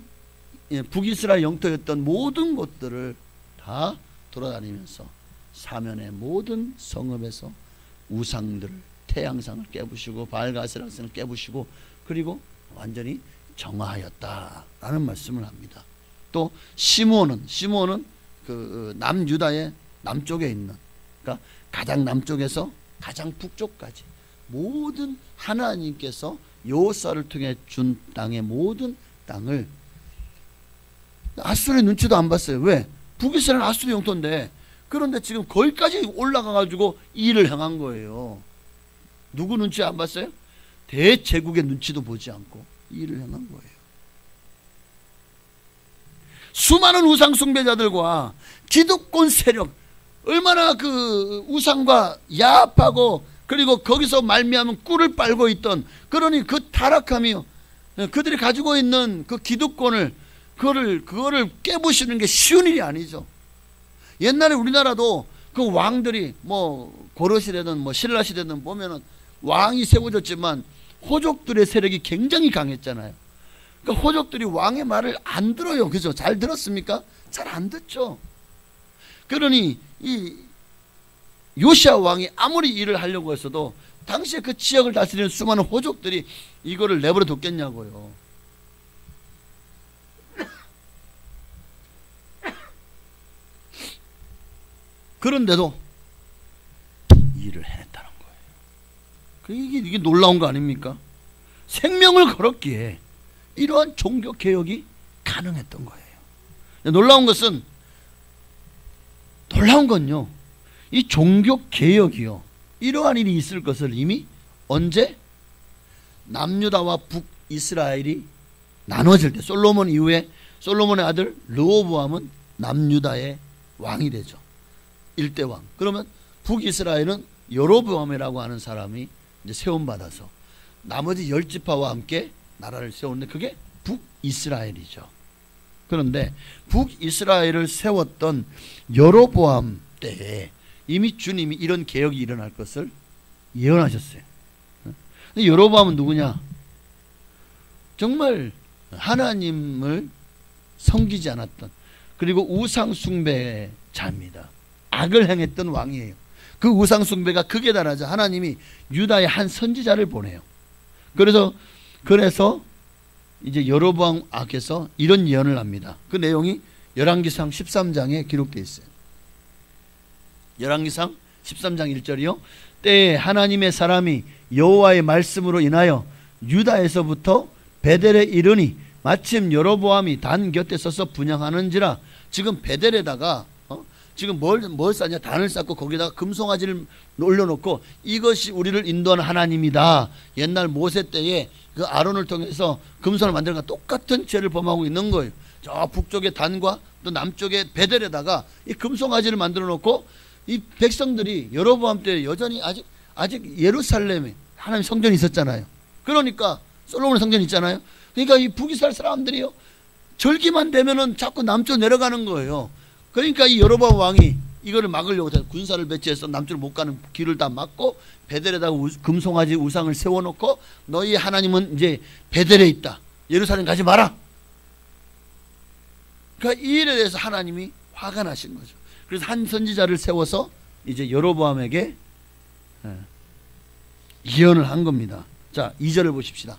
북이스라엘 영토였던 모든 곳들을 다 돌아다니면서 사면의 모든 성읍에서 우상들을, 태양상을 깨부시고 바알과 아세라상을 깨부시고 그리고 완전히 정화하였다라는 말씀을 합니다. 또 시므온은 그 남유다의 남쪽에 있는, 그러니까 가장 남쪽에서 가장 북쪽까지 모든 하나님께서 여호수아를 통해 준 땅의 모든 땅을 아수르의 눈치도 안 봤어요. 왜? 북이스라엘은 아수르 영토인데, 그런데 지금 거기까지 올라가 가지고 일을 행한 거예요. 누구 눈치 안 봤어요? 대제국의 눈치도 보지 않고 일을 행한 거예요. 수많은 우상 숭배자들과 기득권 세력, 얼마나 그 우상과 야합하고 그리고 거기서 말미암은 꿀을 빨고 있던, 그러니 그 타락함이요, 그들이 가지고 있는 그 기득권을 그거를 깨부시는 게 쉬운 일이 아니죠. 옛날에 우리나라도 그 왕들이 뭐 고려시대든 뭐 신라시대든 보면은 왕이 세워졌지만 호족들의 세력이 굉장히 강했잖아요. 그러니까 호족들이 왕의 말을 안 들어요. 그죠? 잘 들었습니까? 잘 안 듣죠. 그러니 이 요시야 왕이 아무리 일을 하려고 했어도 당시에 그 지역을 다스리는 수많은 호족들이 이거를 내버려 뒀겠냐고요. 그런데도 일을 해냈다는 거예요. 이게 놀라운 거 아닙니까? 생명을 걸었기에 이러한 종교 개혁이 가능했던 거예요. 놀라운 건요, 이 종교 개혁이요, 이러한 일이 있을 것을 이미 언제? 남유다와 북이스라엘이 나눠질 때, 솔로몬 이후에 솔로몬의 아들 르호보암은 남유다의 왕이 되죠. 일대 왕. 그러면 북이스라엘은 여로보암이라고 하는 사람이 이제 세움받아서 나머지 10지파와 함께 나라를 세웠는데 그게 북이스라엘이죠. 그런데 북이스라엘을 세웠던 여로보암 때에 이미 주님이 이런 개혁이 일어날 것을 예언하셨어요. 근데 여로보암은 누구냐? 정말 하나님을 섬기지 않았던, 그리고 우상 숭배자입니다. 악을 행했던 왕이에요. 그 우상 숭배가 극에 달하자 하나님이 유다의 한 선지자를 보내요. 그래서 이제 여로보암 앞에서 이런 예언을 합니다. 그 내용이 열왕기상 13장에 기록되어 있어요. 열왕기상 13장 1절이요. 때에 하나님의 사람이 여호와의 말씀으로 인하여 유다에서부터 베델에 이르니 마침 여로보암이 단 곁에 서서 분향하는지라. 지금 베델에다가 지금 뭘 쌓냐? 단을 쌓고 거기다가 금송아지를 올려놓고 이것이 우리를 인도하는 하나님이다. 옛날 모세 때에 그 아론을 통해서 금송을 만들어가 똑같은 죄를 범하고 있는 거예요. 저 북쪽의 단과 또 남쪽의 베델에다가 이 금송아지를 만들어 놓고 이 백성들이 여로보암 때 여전히 아직 예루살렘에 하나님 성전이 있었잖아요. 그러니까 솔로몬 성전이 있잖아요. 그러니까 이 북이스라엘 사람들이요, 절기만 되면은 자꾸 남쪽 내려가는 거예요. 그러니까 이 여로보암 왕이 이거를 막으려고 군사를 배치해서 남쪽으로 못 가는 길을 다 막고 베델에다가 금송아지 우상을 세워놓고 너희 하나님은 이제 베델에 있다, 예루살렘 가지 마라. 그러니까 이 일에 대해서 하나님이 화가 나신 거죠. 그래서 한 선지자를 세워서 이제 여로보암에게 예언을 한 겁니다. 자, 2절을 보십시다.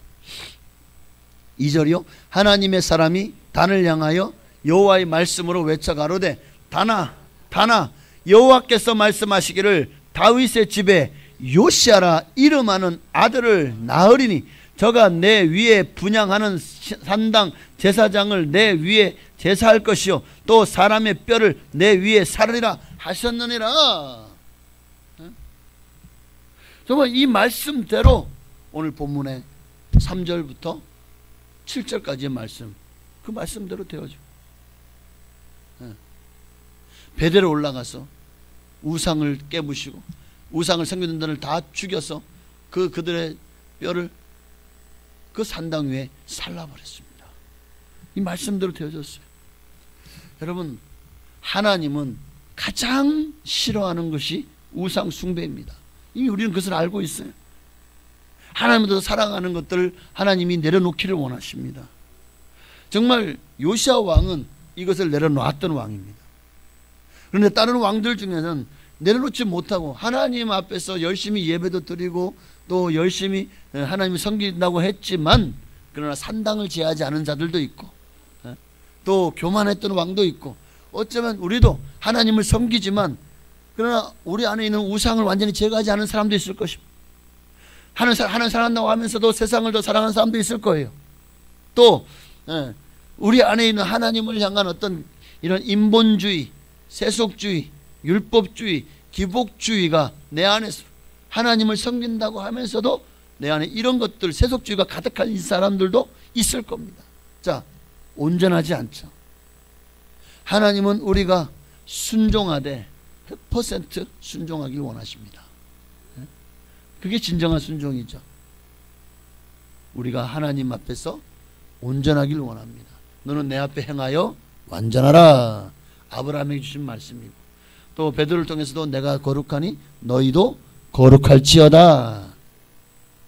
2절이요. 하나님의 사람이 단을 향하여 여호와의 말씀으로 외쳐 가로되 단아 여호와께서 말씀하시기를 다윗의 집에 요시야라 이름하는 아들을 낳으리니 저가 내 위에 분향하는 산당 제사장을 내 위에 제사할 것이요 또 사람의 뼈를 내 위에 사르리라 하셨느니라. 정말 이 말씀대로 오늘 본문의 3절부터 7절까지의 말씀, 그 말씀대로 되어져. 베델에 올라가서 우상을 깨부시고 우상을 섬기는 자를 다 죽여서 그들의 뼈를 그 산당 위에 살라버렸습니다. 이 말씀대로 되어졌어요. 여러분, 하나님은 가장 싫어하는 것이 우상 숭배입니다. 이미 우리는 그것을 알고 있어요. 하나님을 더 사랑하는 것들을 하나님이 내려놓기를 원하십니다. 정말 요시야 왕은 이것을 내려놓았던 왕입니다. 그런데 다른 왕들 중에는 내려놓지 못하고 하나님 앞에서 열심히 예배도 드리고 또 열심히 하나님을 섬긴다고 했지만 그러나 산당을 제하지 않은 자들도 있고 또 교만했던 왕도 있고, 어쩌면 우리도 하나님을 섬기지만 그러나 우리 안에 있는 우상을 완전히 제거하지 않은 사람도 있을 것입니다. 하나님 사랑한다고 하면서도 세상을 더 사랑하는 사람도 있을 거예요. 또 우리 안에 있는 하나님을 향한 어떤 이런 인본주의, 세속주의, 율법주의, 기복주의가 내 안에서 하나님을 섬긴다고 하면서도 내 안에 이런 것들, 세속주의가 가득한 이 사람들도 있을 겁니다. 자, 온전하지 않죠. 하나님은 우리가 순종하되 100% 순종하길 원하십니다. 그게 진정한 순종이죠. 우리가 하나님 앞에서 온전하길 원합니다. 너는 내 앞에 행하여 완전하라. 아브라함에게 주신 말씀이고, 또 베드로를 통해서도 내가 거룩하니 너희도 거룩할지어다.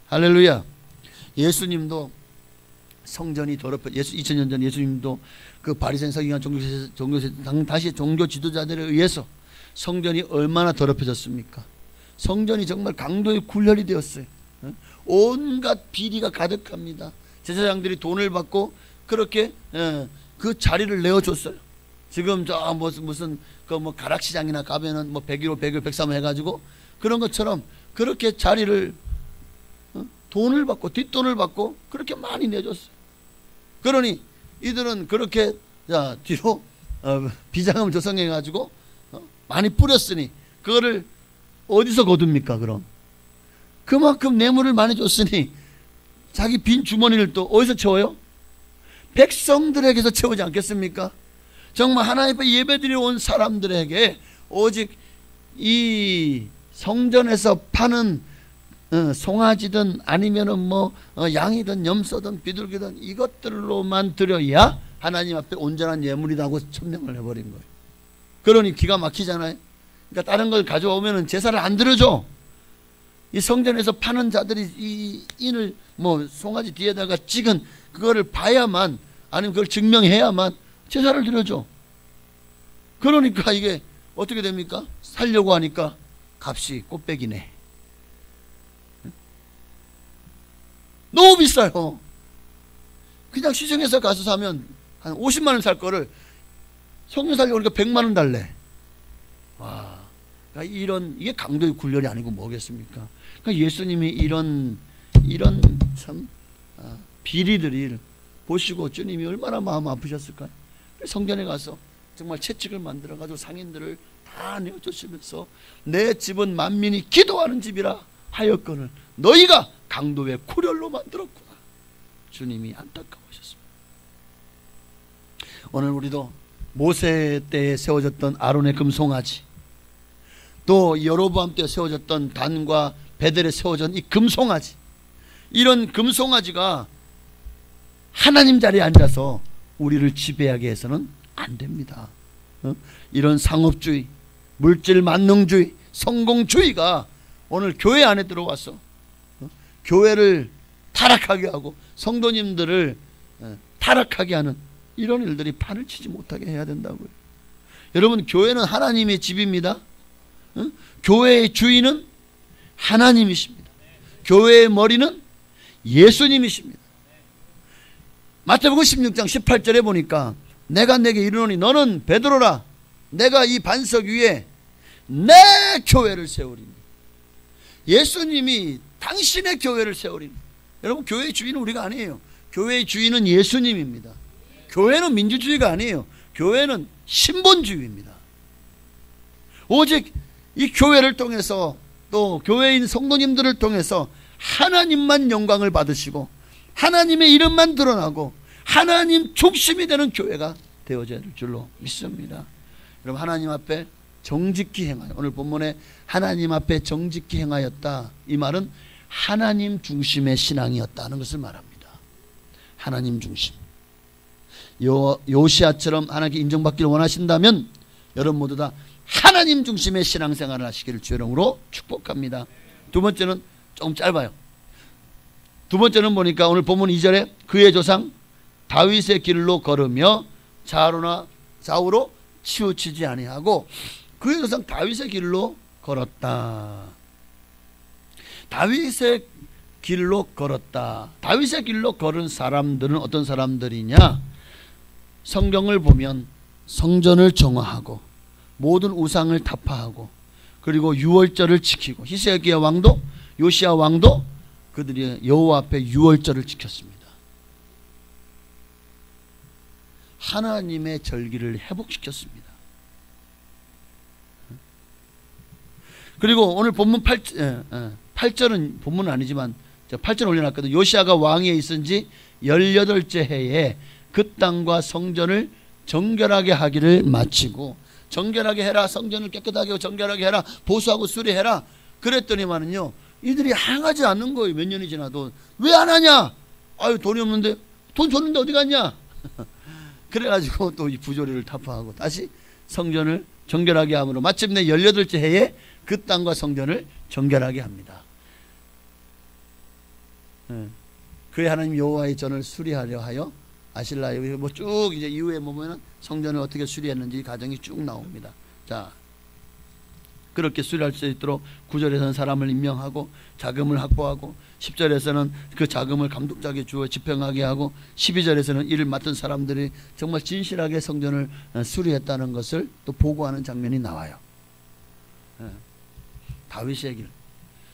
할렐루야. 예수님도 성전이 더럽혀, 2000년 전 예수님도 그 바리새인 서기관 당시 종교 지도자들에 의해서 성전이 얼마나 더럽혀졌습니까? 성전이 정말 강도의 굴혈이 되었어요. 온갖 비리가 가득합니다. 제사장들이 돈을 받고 그렇게 그 자리를 내어줬어요. 지금 저 무슨 그 뭐 가락시장이나 가면은 뭐 101호, 103호 해가지고 그런 것처럼 그렇게 자리를 돈을 받고 뒷돈을 받고 그렇게 많이 내줬어요. 그러니 이들은 그렇게 뒤로 비자금을 조성해가지고 많이 뿌렸으니 그거를 어디서 거둡니까? 그럼 그만큼 뇌물을 많이 줬으니 자기 빈 주머니를 또 어디서 채워요? 백성들에게서 채우지 않겠습니까? 정말 하나님 앞에 예배드리러 온 사람들에게 오직 이 성전에서 파는 송아지든 아니면은 뭐 양이든 염소든 비둘기든 이것들로만 드려야 하나님 앞에 온전한 예물이라고 천명을 해버린 거예요. 그러니 기가 막히잖아요. 그러니까 다른 걸 가져오면은 제사를 안 드려줘. 이 성전에서 파는 자들이 이 인을 뭐 송아지 뒤에다가 찍은 그거를 봐야만, 아니면 그걸 증명해야만 제사를 드려줘. 그러니까 이게 어떻게 됩니까? 살려고 하니까 값이 꽃배기네. 너무 비싸요. 그냥 시중에서 가서 사면 한 50만 원 살 거를 성전 살려고 하니까 100만 원 달래. 와, 그러니까 이게 강도의 굴혈이 아니고 뭐겠습니까? 그러니까 예수님이 이런 참 비리들을 보시고 주님이 얼마나 마음 아프셨을까요? 성전에 가서 정말 채찍을 만들어가지고 상인들을 다 내어주시면서 내 집은 만민이 기도하는 집이라 하였거늘 너희가 강도의 굴혈로 만들었구나. 주님이 안타까우셨습니다. 오늘 우리도 모세 때에 세워졌던 아론의 금송아지, 또 여로보암 때 세워졌던 단과 베델에 세워진 이 금송아지, 이런 금송아지가 하나님 자리에 앉아서 우리를 지배하게 해서는 안 됩니다. 이런 상업주의, 물질 만능주의, 성공주의가 오늘 교회 안에 들어와서 교회를 타락하게 하고 성도님들을 타락하게 하는 이런 일들이 판을 치지 못하게 해야 된다고요. 여러분, 교회는 하나님의 집입니다. 교회의 주인은 하나님이십니다. 교회의 머리는 예수님이십니다. 마태복음 16장 18절에 보니까 내가 내게 이르노니 너는 베드로라. 내가 이 반석 위에 내 교회를 세우리니. 예수님이 당신의 교회를 세우리니. 여러분, 교회의 주인은 우리가 아니에요. 교회의 주인은 예수님입니다. 교회는 민주주의가 아니에요. 교회는 신본주의입니다. 오직 이 교회를 통해서, 또 교회인 성도님들을 통해서 하나님만 영광을 받으시고 하나님의 이름만 드러나고 하나님 중심이 되는 교회가 되어져야 될 줄로 믿습니다. 여러분, 하나님 앞에 정직히 행하여, 오늘 본문에 하나님 앞에 정직히 행하였다, 이 말은 하나님 중심의 신앙이었다는 것을 말합니다. 하나님 중심. 요시아처럼 하나님께 인정받기를 원하신다면 여러분 모두 다 하나님 중심의 신앙생활을 하시기를 주의 이름으로 축복합니다. 두 번째는 조금 짧아요. 두 번째는 보니까 오늘 본문 2절에 그의 조상 다윗의 길로 걸으며 좌우로 치우치지 아니하고, 그의 조상 다윗의 길로 걸었다. 다윗의 길로 걸었다. 다윗의 길로 걸은 사람들은 어떤 사람들이냐? 성경을 보면 성전을 정화하고 모든 우상을 타파하고, 그리고 유월절을 지키고, 히스기야 왕도 요시야 왕도 그들이 여호와 앞에 유월절을 지켰습니다. 하나님의 절기를 회복시켰습니다. 그리고 오늘 본문 8절은 본문은 아니지만 8절 올려놨거든요. 요시야가 왕위에 있은 지 18째 해에 그 땅과 성전을 정결하게 하기를 마치고, 정결하게 해라, 성전을 깨끗하게 하고 정결하게 해라, 보수하고 수리해라 그랬더니만은요, 이들이 행하지 않는 거예요. 몇 년이 지나도. 왜 안 하냐? 아유, 돈이 없는데, 돈 줬는데 어디 갔냐? 그래가지고 또 이 부조리를 타파하고 다시 성전을 정결하게 함으로 마침내 18째 해에 그 땅과 성전을 정결하게 합니다. 그의 하나님 여호와의 전을 수리하려 하여 아실라에 뭐 쭉 이제 이후에 보면은 성전을 어떻게 수리했는지 과정이 쭉 나옵니다. 자, 그렇게 수리할 수 있도록 9절에서는 사람을 임명하고 자금을 확보하고 10절에서는 그 자금을 감독자에게 주어 집행하게 하고 12절에서는 이를 맡은 사람들이 정말 진실하게 성전을 수리했다는 것을 또 보고하는 장면이 나와요. 다윗의 길,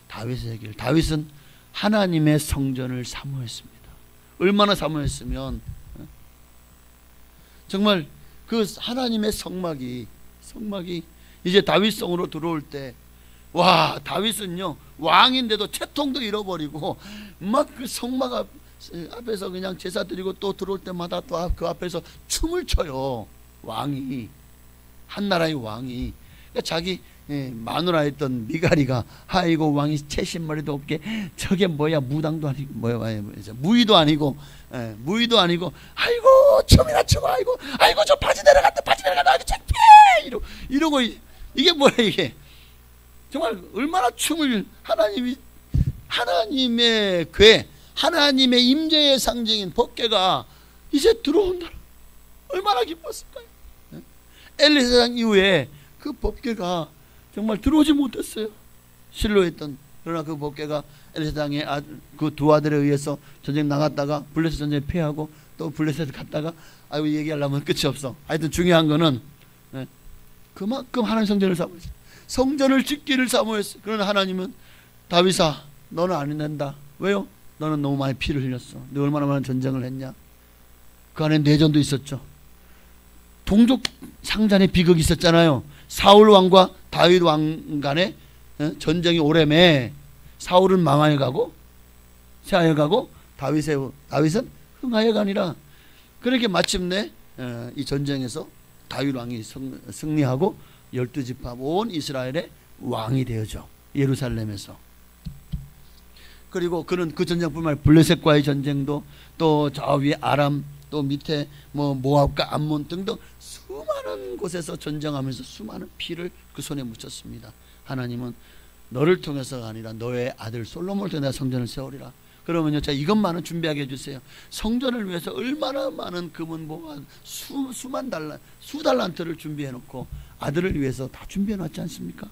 다윗의 길. 다윗은 하나님의 성전을 사모했습니다. 얼마나 사모했으면 정말 그 하나님의 성막이 이제 다윗성으로 들어올 때, 와, 다윗은요 왕인데도 채통도 잃어버리고 막 그 성막 앞에서 그냥 제사 드리고 또 들어올 때마다 또 그 앞에서 춤을 춰요. 왕이, 한 나라의 왕이. 그러니까 자기 마누라였던 미갈이가 아이고 왕이 채신머리도 없게 저게 뭐야, 무당도 아니고 뭐야, 무의도 아니고 아이고 춤이나 추고 아이고 저 바지 내려갔다 아이고 창피해 이러고 이게 뭐야 이게. 정말 얼마나 춤을 하나님의 궤, 하나님의 임재의 상징인 법궤가 이제 들어온다. 얼마나 기뻤을까요? 엘리사장 이후에 그 법궤가 정말 들어오지 못했어요. 실로에 있던. 그러나 그 법궤가 엘리사장의 그 두 아들에 의해서 전쟁 나갔다가 블레셋 전쟁에 패하고 또 블레셋 갔다가 아이고 얘기하려면 끝이 없어. 하여튼 중요한 거는 그만큼 하나님 성전을 사모했어요. 성전을 짓기를 사모했어요. 그러나 하나님은 다윗아 너는 안 된다. 왜요? 너는 너무 많이 피를 흘렸어. 너 얼마나 많은 전쟁을 했냐. 그 안에 내전도 있었죠. 동족 상잔의 비극이 있었잖아요. 사울 왕과 다윗 왕 간의 전쟁이 오래매. 사울은 망하여 가고 쇠하여 가고 다윗은 흥하여 가니라. 그렇게 마침내 이 전쟁에서 다윗 왕이 승리하고 12지파 온 이스라엘의 왕이 되어져. 예루살렘에서. 그리고 그는 그 전쟁뿐만 아니라 블레셋과의 전쟁도 또 저 위에 아람 또 밑에 뭐 모압과 암몬 등등 수많은 곳에서 전쟁하면서 수많은 피를 그 손에 묻혔습니다. 하나님은 너를 통해서가 아니라 너의 아들 솔로몬을 통해 성전을 세우리라. 그러면요, 자 이것만은 준비하게 해주세요. 성전을 위해서 얼마나 많은 금은보화 수 달란트를 준비해놓고 아들을 위해서 다 준비해놨지 않습니까?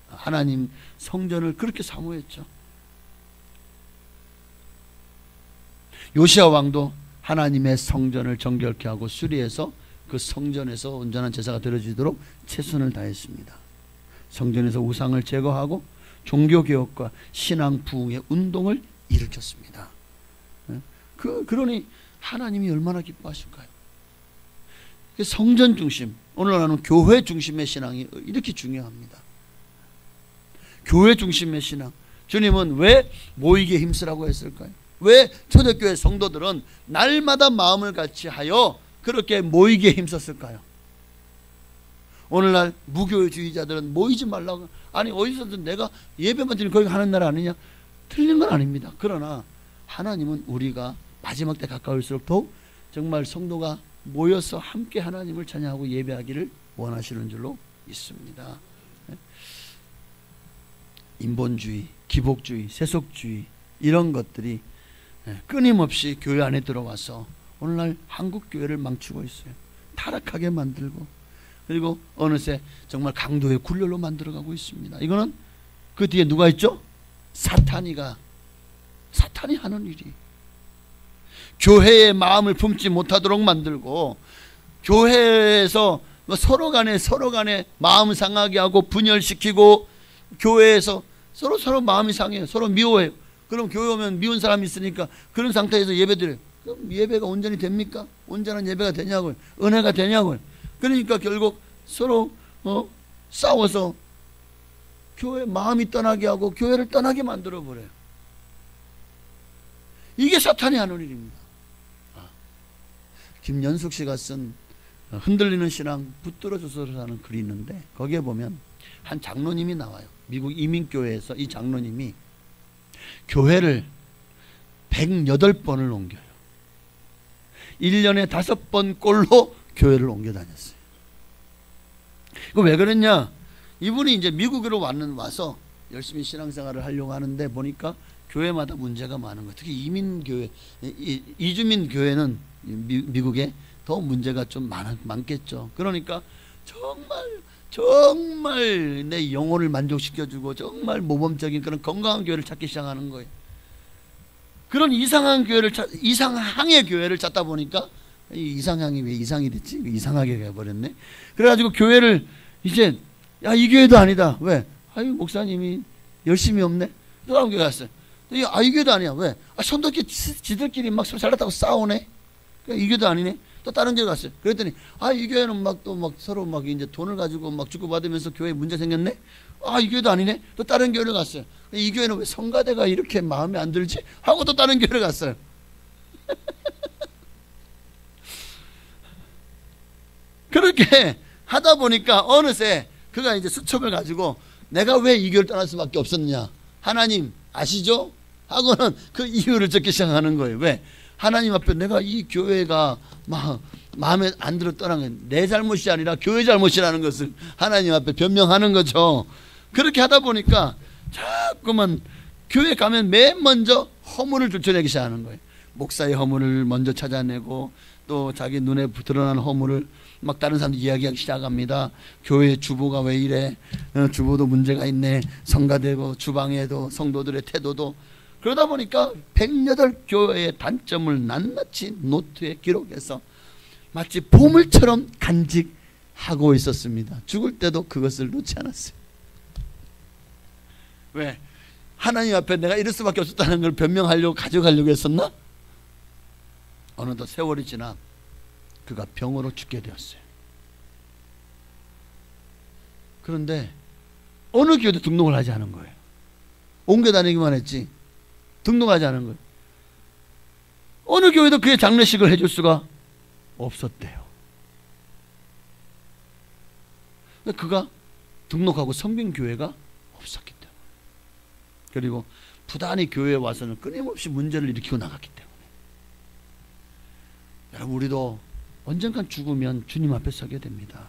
하나님 성전을 그렇게 사모했죠. 요시야 왕도 하나님의 성전을 정결케 하고 수리해서 그 성전에서 온전한 제사가 드려지도록 최선을 다했습니다. 성전에서 우상을 제거하고 종교개혁과 신앙 부흥의 운동을 일으켰습니다. 그러니 하나님이 얼마나 기뻐하실까요? 성전 중심, 오늘 나는 교회 중심의 신앙이 이렇게 중요합니다. 교회 중심의 신앙. 주님은 왜 모이기에 힘쓰라고 했을까요? 왜 초대교회 성도들은 날마다 마음을 같이 하여 그렇게 모이기에 힘썼을까요? 오늘날 무교주의자들은 모이지 말라고. 아니 어디서든 내가 예배만 드리면 거기 하는 나라 아니냐? 틀린 건 아닙니다. 그러나 하나님은 우리가 마지막 때 가까울수록 더욱 정말 성도가 모여서 함께 하나님을 찬양하고 예배하기를 원하시는 줄로 믿습니다. 인본주의, 기복주의, 세속주의 이런 것들이 끊임없이 교회 안에 들어와서 오늘날 한국 교회를 망치고 있어요. 타락하게 만들고, 그리고 어느새 정말 강도의 굴렬로 만들어가고 있습니다. 이거는 그 뒤에 누가 있죠? 사탄이 하는 일이. 교회의 마음을 품지 못하도록 만들고, 교회에서 서로 간에 마음 상하게 하고 분열시키고, 교회에서 서로 마음이 상해요. 서로 미워해요. 그럼 교회 오면 미운 사람이 있으니까 그런 상태에서 예배드려요. 그럼 예배가 온전히 됩니까? 온전한 예배가 되냐고요. 은혜가 되냐고요. 그러니까 결국 서로 싸워서 교회 마음이 떠나게 하고 교회를 떠나게 만들어버려요. 이게 사탄이 하는 일입니다. 김연숙 씨가 쓴 흔들리는 신앙 붙들어줘서 사는 글이 있는데 거기에 보면 한 장로님이 나와요. 미국 이민교회에서 이 장로님이 교회를 108번을 옮겨요. 1년에 5번 꼴로 교회를 옮겨 다녔어요. 그 왜 그랬냐? 이분이 이제 미국으로 와서 열심히 신앙생활을 하려고 하는데 보니까 교회마다 문제가 많은 거예요. 특히 이민교회, 이주민 교회는 미국에 더 문제가 좀 많겠죠. 그러니까 정말 내 영혼을 만족시켜주고 정말 모범적인 그런 건강한 교회를 찾기 시작하는 거예요. 그런 이상항의 교회를 찾다 보니까 이상향이 왜 이상이 됐지? 이상하게 가버렸네. 그래가지고 교회를 이제 이 교회도 아니다. 왜? 아유 목사님이 열심히 없네. 또 다른 교회 갔어요. 이 교회도 아니야. 왜? 손톱끼리 지들끼리 막 살았다고 싸우네. 이 교회도 아니네. 또 다른 교회 갔어요. 그랬더니 이 교회는 또 서로 이제 돈을 가지고 막 주고받으면서 교회에 문제 생겼네. 이 교회도 아니네. 또 다른 교회를 갔어요. 이 교회는 왜 성가대가 이렇게 마음에 안 들지? 하고 또 다른 교회를 갔어요. 그렇게 하다 보니까 어느새 그가 이제 수첩을 가지고 내가 왜 이 교회를 떠날 수밖에 없었느냐, 하나님 아시죠? 하고는 그 이유를 적기 시작하는 거예요. 왜? 하나님 앞에 내가 이 교회가 마음에 안 들어 떠난 건 내 잘못이 아니라 교회 잘못이라는 것을 하나님 앞에 변명하는 거죠. 그렇게 하다 보니까 자꾸만 교회 가면 맨 먼저 허물을 들춰내기 시작하는 거예요. 목사의 허물을 먼저 찾아내고 또 자기 눈에 드러난 허물을 막 다른 사람들 이야기하기 시작합니다. 교회 주보가 왜 이래? 주보도 문제가 있네. 성가대고 주방에도 성도들의 태도도. 그러다 보니까 108교회의 단점을 낱낱이 노트에 기록해서 마치 보물처럼 간직하고 있었습니다. 죽을 때도 그것을 놓지 않았어요. 왜? 하나님 앞에 내가 이럴 수밖에 없었다는 걸 변명하려고 가져가려고 했었나? 어느덧 세월이 지나 그가 병으로 죽게 되었어요. 그런데 어느 교회도 등록을 하지 않은 거예요. 옮겨 다니기만 했지 등록하지 않은 거예요. 어느 교회도 그의 장례식을 해줄 수가 없었대요. 그가 등록하고 섬긴 교회가 없었기 때문에, 그리고 부단히 교회에 와서는 끊임없이 문제를 일으키고 나갔기 때문에. 여러분, 우리도 언젠간 죽으면 주님 앞에 서게 됩니다.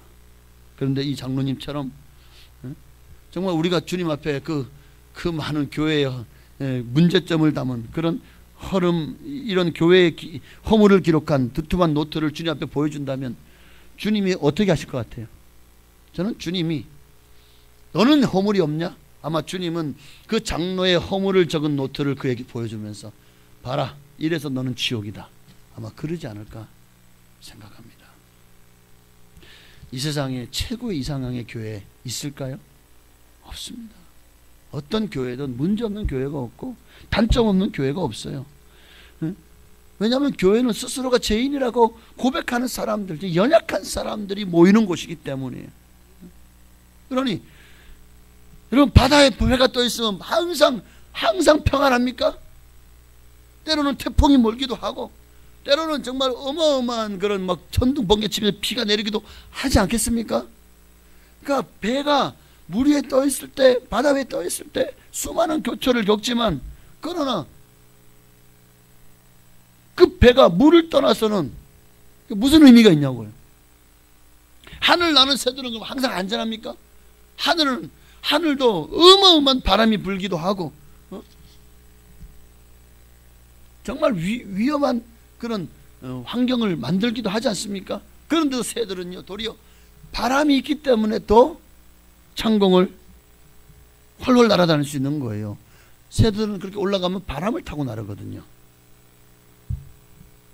그런데 이 장로님처럼 정말 우리가 주님 앞에 그 많은 교회의 문제점을 담은 그런 이런 교회의 허물을 기록한 두툼한 노트를 주님 앞에 보여준다면 주님이 어떻게 하실 것 같아요? 저는 주님이 너는 허물이 없냐? 아마 주님은 그 장로의 허물을 적은 노트를 그에게 보여주면서 봐라, 이래서 너는 지옥이다. 아마 그러지 않을까 생각합니다. 이 세상에 최고의 이상향의 교회 있을까요? 없습니다. 어떤 교회든 문제없는 교회가 없고 단점 없는 교회가 없어요. 왜냐하면 교회는 스스로가 죄인이라고 고백하는 사람들, 연약한 사람들이 모이는 곳이기 때문이에요. 그러니 여러분, 바다에 배가 떠 있으면 항상 평안합니까? 때로는 태풍이 몰기도 하고 때로는 정말 어마어마한 그런 막 천둥 번개 치면서 비가 내리기도 하지 않겠습니까? 그러니까 배가 물 위에 떠 있을 때, 바다 위에 떠 있을 때 수많은 교초를 겪지만, 그러나 그 배가 물을 떠나서는 무슨 의미가 있냐고요. 하늘 나는 새들은 그럼 항상 안전합니까? 하늘도 어마어마한 바람이 불기도 하고 정말 위험한 그런 환경을 만들기도 하지 않습니까? 그런데도 새들은요, 도리어 바람이 있기 때문에 더 창공을 훨훨 날아다닐 수 있는 거예요. 새들은 그렇게 올라가면 바람을 타고 나르거든요.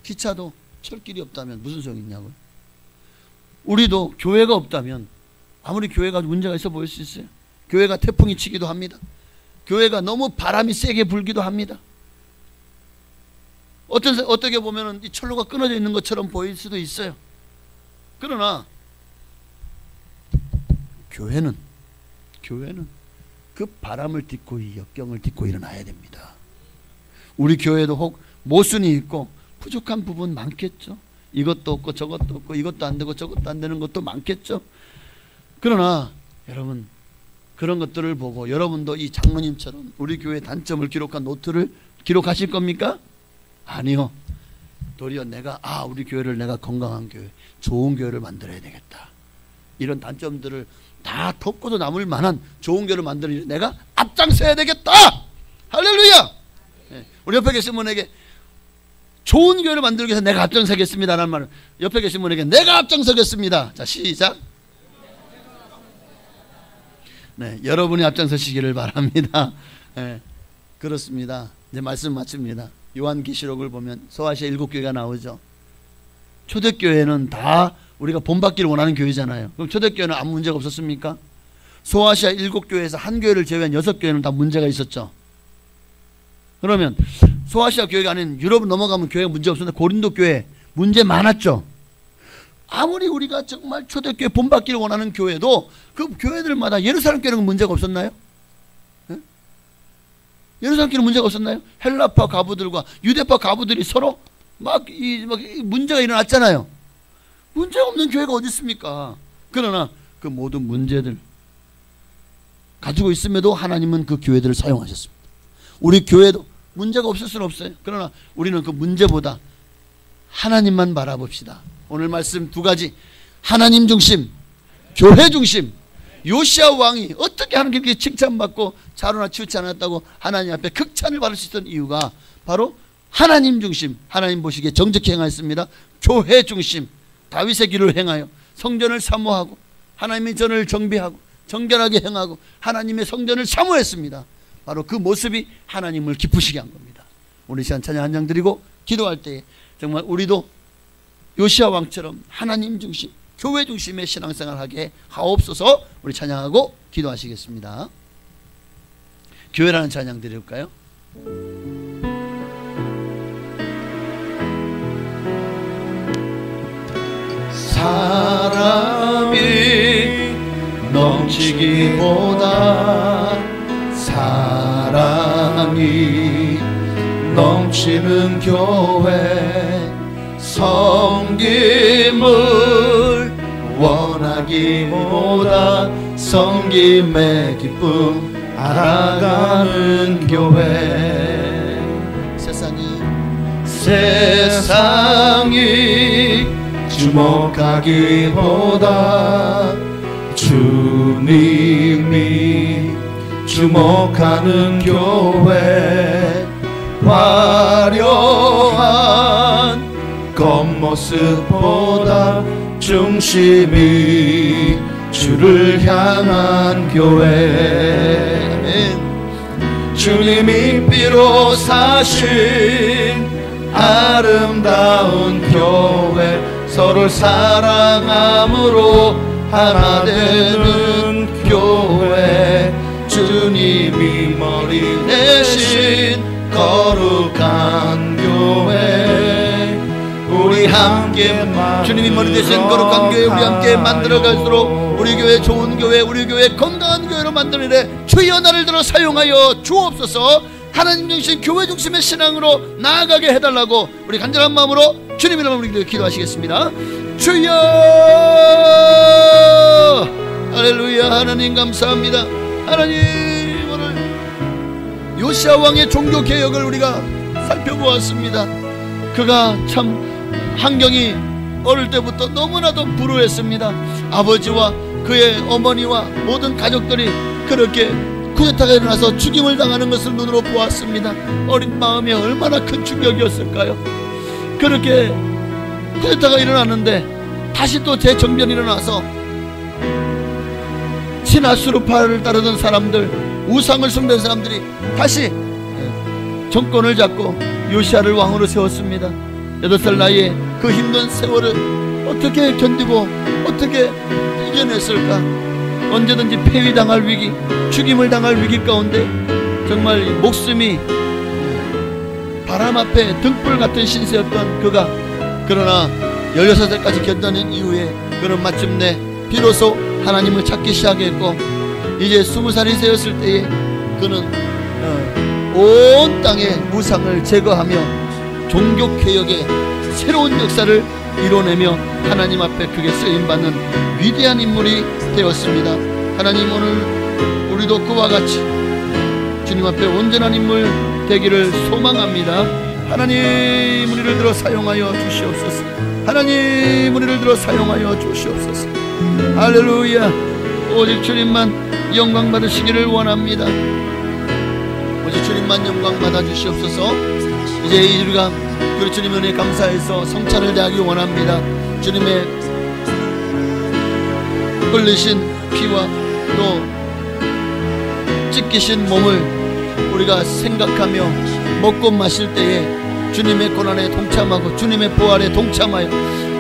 기차도 철길이 없다면 무슨 소용이 있냐고요. 우리도 교회가 없다면 아무리 교회가 문제가 있어 보일 수 있어요. 교회가 태풍이 치기도 합니다. 교회가 너무 바람이 세게 불기도 합니다. 어떻게 보면 이 철로가 끊어져 있는 것처럼 보일 수도 있어요. 그러나 교회는 그 바람을 딛고 이 역경을 딛고 일어나야 됩니다. 우리 교회도 혹 모순이 있고 부족한 부분 많겠죠. 이것도 없고 저것도 없고 이것도 안 되고 저것도 안 되는 것도 많겠죠. 그러나 여러분, 그런 것들을 보고 여러분도 이 장로님처럼 우리 교회 단점을 기록한 노트를 기록하실 겁니까? 아니요. 도리어 내가 우리 교회를 내가 건강한 교회, 좋은 교회를 만들어야 되겠다. 이런 단점들을 다 덮고도 남을 만한 좋은 교회를 만들어 내가 앞장서야 되겠다. 할렐루야. 우리 옆에 계신 분에게 좋은 교회를 만들기 위해서 내가 앞장서겠습니다 라는 말을 옆에 계신 분에게 내가 앞장서겠습니다. 자, 시작. 네, 여러분이 앞장서시기를 바랍니다. 네, 그렇습니다. 이제 말씀 마칩니다. 요한계시록을 보면 소아시아 7교회가 나오죠. 초대교회는 다 우리가 본받기를 원하는 교회잖아요. 그럼 초대교회는 아무 문제가 없었습니까? 소아시아 7교회에서 한 교회를 제외한 6교회는 다 문제가 있었죠. 그러면 소아시아 교회가 아닌 유럽 넘어가면 교회가 문제 없었는데 고린도 교회 문제 많았죠. 아무리 우리가 정말 초대교회 본받기를 원하는 교회도 그 교회들마다 예루살렘 교회는 문제가 없었나요? 네? 예루살렘 교회는 문제가 없었나요? 헬라파 가부들과 유대파 가부들이 서로 막 문제가 일어났잖아요. 문제가 없는 교회가 어디 있습니까? 그러나 그 모든 문제들 가지고 있음에도 하나님은 그 교회들을 사용하셨습니다. 우리 교회도 문제가 없을 수는 없어요. 그러나 우리는 그 문제보다 하나님만 바라봅시다. 오늘 말씀 2가지, 하나님 중심, 교회 중심. 요시야 왕이 어떻게 하나님께 칭찬받고 자로나 치우치 않았다고 하나님 앞에 극찬을 받을 수 있던 이유가 바로 하나님 중심, 하나님 보시기에 정직히 행하였습니다. 교회 중심, 다윗의 길을 행하여 성전을 사모하고 하나님의 전을 정비하고 정결하게 행하고 하나님의 성전을 사모했습니다. 바로 그 모습이 하나님을 기쁘시게 한 겁니다. 오늘 시간 찬양 한 장 드리고 기도할 때 정말 우리도 요시야 왕처럼 하나님 중심, 교회 중심의 신앙생활 하게 하옵소서. 우리 찬양하고 기도하시겠습니다. 교회라는 찬양 드릴까요? 사람이 넘치기보다 사랑이 넘치는 교회, 섬김을 원하기보다 섬김의 기쁨 알아가는 교회. 세상이 주목하기보다 주님이 주목하는 교회, 화려한 겉모습보다 중심이 주를 향한 교회. 아멘. 주님이 피로 사신 아름다운 교회, 서로를 사랑함으로 하나 되는 교회, 주님이 머리 대신 거룩한 교회, 우리 함께 주님이 머리 대신 거룩한 교회 우리 함께 만들어갈수록 우리 교회 좋은 교회, 우리 교회 건강한 교회로 만드는데 주여 나를 들어 사용하여 주옵소서. 하나님 중심, 교회 중심의 신앙으로 나아가게 해달라고 우리 간절한 마음으로 주님 이름으로 우리 기도하시겠습니다. 주여, 할렐루야. 하나님 감사합니다. 하나님, 오늘 요시야 왕의 종교 개혁을 우리가 살펴보았습니다. 그가 참 환경이 어릴 때부터 너무나도 불우했습니다. 아버지와 그의 어머니와 모든 가족들이 그렇게 쿠데타가 일어나서 죽임을 당하는 것을 눈으로 보았습니다. 어린 마음이 얼마나 큰 충격이었을까요? 그렇게 쿠데타가 일어났는데 다시 또 재정변이 일어나서 신아수르파를 따르던 사람들, 우상을 숭배한 사람들이 다시 정권을 잡고 요시야를 왕으로 세웠습니다. 8살 나이에 그 힘든 세월을 어떻게 견디고 어떻게 이겨냈을까? 언제든지 폐위당할 위기, 죽임을 당할 위기 가운데 정말 목숨이 바람 앞에 등불 같은 신세였던 그가, 그러나 16살까지 견뎌낸 이후에 그는 마침내 비로소 하나님을 찾기 시작했고, 이제 20살이 되었을 때에 그는 온 땅의 우상을 제거하며 종교개혁의 새로운 역사를 이뤄내며 하나님 앞에 크게 쓰임받는 위대한 인물이 되었습니다. 하나님, 오늘 우리도 그와 같이 주님 앞에 온전한 인물 되기를 소망합니다. 하나님, 우리를 들어 사용하여 주시옵소서. 하나님, 우리를 들어 사용하여 주시옵소서. 할렐루야. 오직 주님만 영광 받으시기를 원합니다. 오직 주님만 영광 받아 주시옵소서. 이제 우리가 그 주님 은혜에 감사해서 성찬을 대하기 원합니다. 주님의 흘리신 피와 또 찢기신 몸을 우리가 생각하며 먹고 마실 때에 주님의 고난에 동참하고 주님의 부활에 동참하여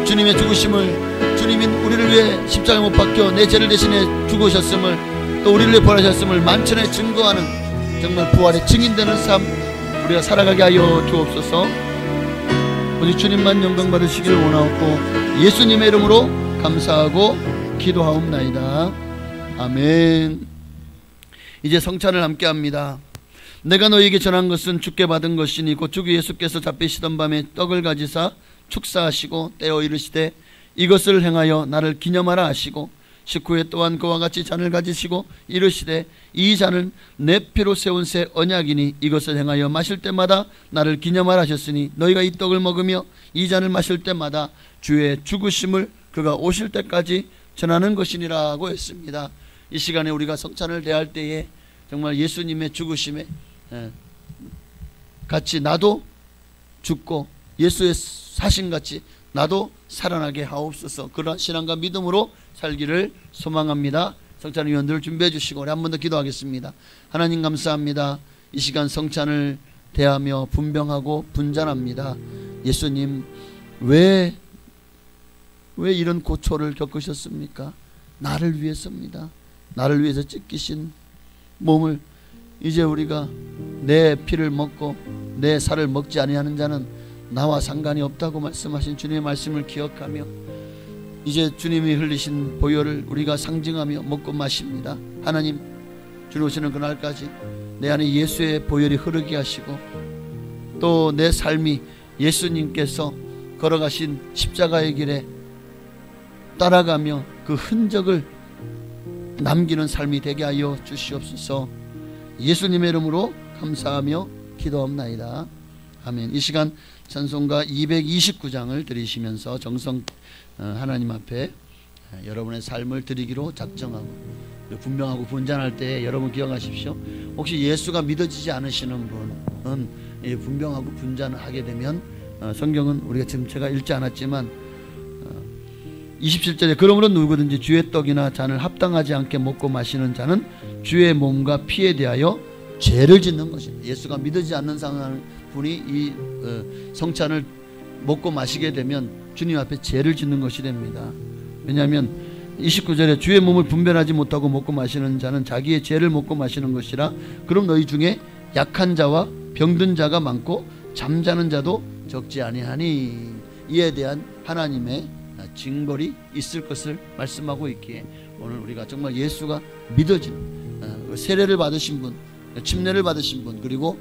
주님의 죽으심을, 주님이 우리를 위해 십자가에 못 박혀 내 죄를 대신해 죽으셨음을, 또 우리를 위해 부활하셨음을 만천에 증거하는 정말 부활의 증인되는 삶 우리가 살아가게 하여 주옵소서. 오직 주님만 영광 받으시기를 원하옵고 예수님의 이름으로 감사하고 기도하옵나이다. 아멘. 이제 성찬을 함께 합니다. 내가 너희에게 전한 것은 주께 받은 것이니 곧 주 예수께서 잡히시던 밤에 떡을 가지사 축사하시고 떼어 이르시되 이것을 행하여 나를 기념하라 하시고 식후에 또한 그와 같이 잔을 가지시고 이르시되 이 잔은 내 피로 세운 새 언약이니 이것을 행하여 마실 때마다 나를 기념하라 하셨으니 너희가 이 떡을 먹으며 이 잔을 마실 때마다 주의 죽으심을 그가 오실 때까지 전하는 것이니라고 했습니다. 이 시간에 우리가 성찬을 대할 때에 정말 예수님의 죽으심에 같이 나도 죽고 예수의 사신같이 나도 살아나게 하옵소서. 그러한 신앙과 믿음으로 살기를 소망합니다. 성찬위원들 준비해 주시고 우리 한 번 더 기도하겠습니다. 하나님 감사합니다. 이 시간 성찬을 대하며 분병하고 분잔합니다. 예수님, 왜 이런 고초를 겪으셨습니까? 나를 위해서입니다. 나를 위해서 찢기신 몸을 이제 우리가 내 피를 먹고 내 살을 먹지 아니하는 자는 나와 상관이 없다고 말씀하신 주님의 말씀을 기억하며 이제 주님이 흘리신 보혈을 우리가 상징하며 먹고 마십니다. 하나님, 주님 오시는 그날까지 내 안에 예수의 보혈이 흐르게 하시고 또 내 삶이 예수님께서 걸어가신 십자가의 길에 따라가며 그 흔적을 남기는 삶이 되게 하여 주시옵소서. 예수님의 이름으로 감사하며 기도합나이다. 아멘. 이 시간 찬송가 229장을 드리시면서 정성 하나님 앞에 여러분의 삶을 드리기로 작정하고 분명하고 분잔할 때 여러분 기억하십시오. 혹시 예수가 믿어지지 않으시는 분은 분명하고 분잔을 하게 되면 성경은 우리가 지금 제가 읽지 않았지만 27절에 그러므로 누구든지 주의 떡이나 잔을 합당하지 않게 먹고 마시는 자는 주의 몸과 피에 대하여 죄를 짓는 것입니다. 예수가 믿어지지 않는 상황 분이 이 성찬을 먹고 마시게 되면 주님 앞에 죄를 짓는 것이 됩니다. 왜냐하면 29절에 주의 몸을 분별하지 못하고 먹고 마시는 자는 자기의 죄를 먹고 마시는 것이라. 그럼 너희 중에 약한 자와 병든 자가 많고 잠자는 자도 적지 아니하니. 이에 대한 하나님의 징벌이 있을 것을 말씀하고 있기에 오늘 우리가 정말 예수가 믿어지는 세례를 받으신 분, 침례를 받으신 분, 그리고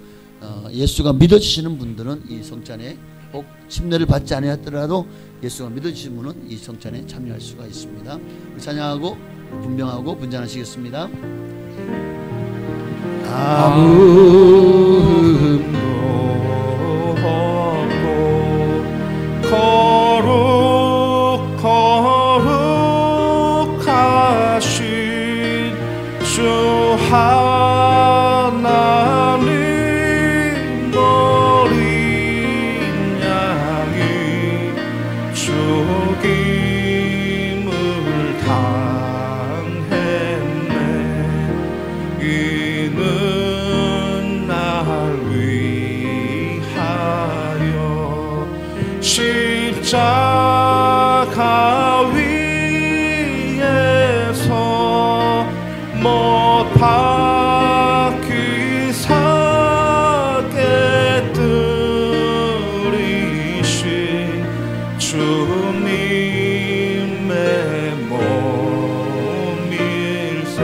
예수가 믿어지시는 분들은 이 성찬에 꼭 침례를 받지 아니하더라도 예수가 믿어지신 분은 이 성찬에 참여할 수가 있습니다. 찬양하고 분명하고 분잔하시겠습니다. 아무흠도 없고 거룩하신 주 하나님 어린 양이 죽임을 당했네. 이는 날 위하여 십자가 위에서 못 박히 사게 들이신 주님의 몸일세.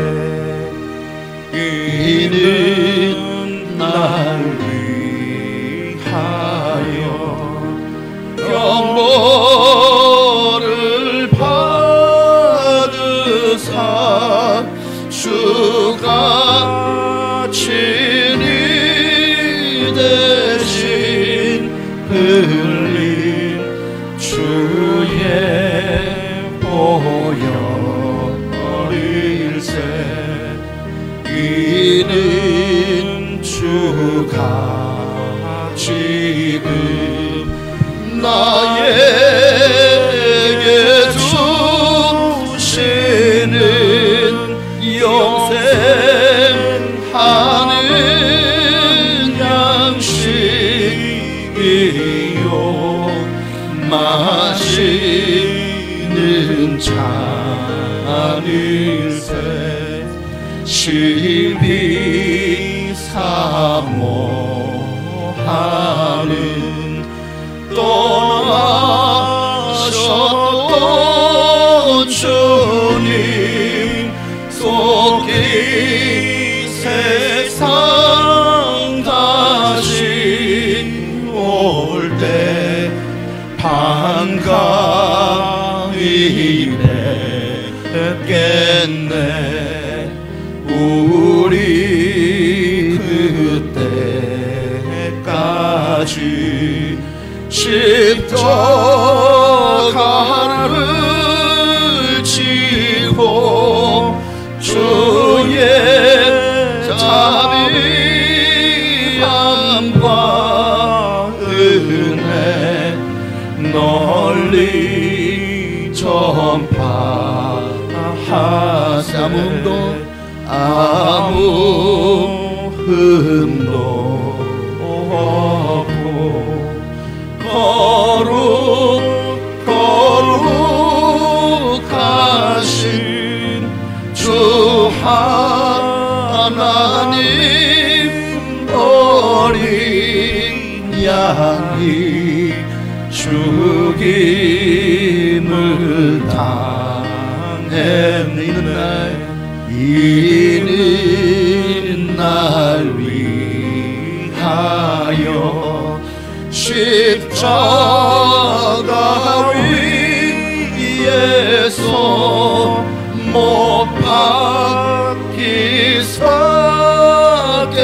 이는 날 위하여 영원 지금 나에게 주시는 영생하는 양식이요 마시는 잔일세 심히 사모하는 떠나셨던 주님 속히 세상 다시 올 때 반가이 뵙겠네. 우리 그때까지 십자가를 지고 주의 자비함과 은혜 널리 전파하세. 아무 흠도 없고 거룩하신 주 하나님 어린 양이 죽임을 이는 날 위하여 십자가 위에서 못 박히 사게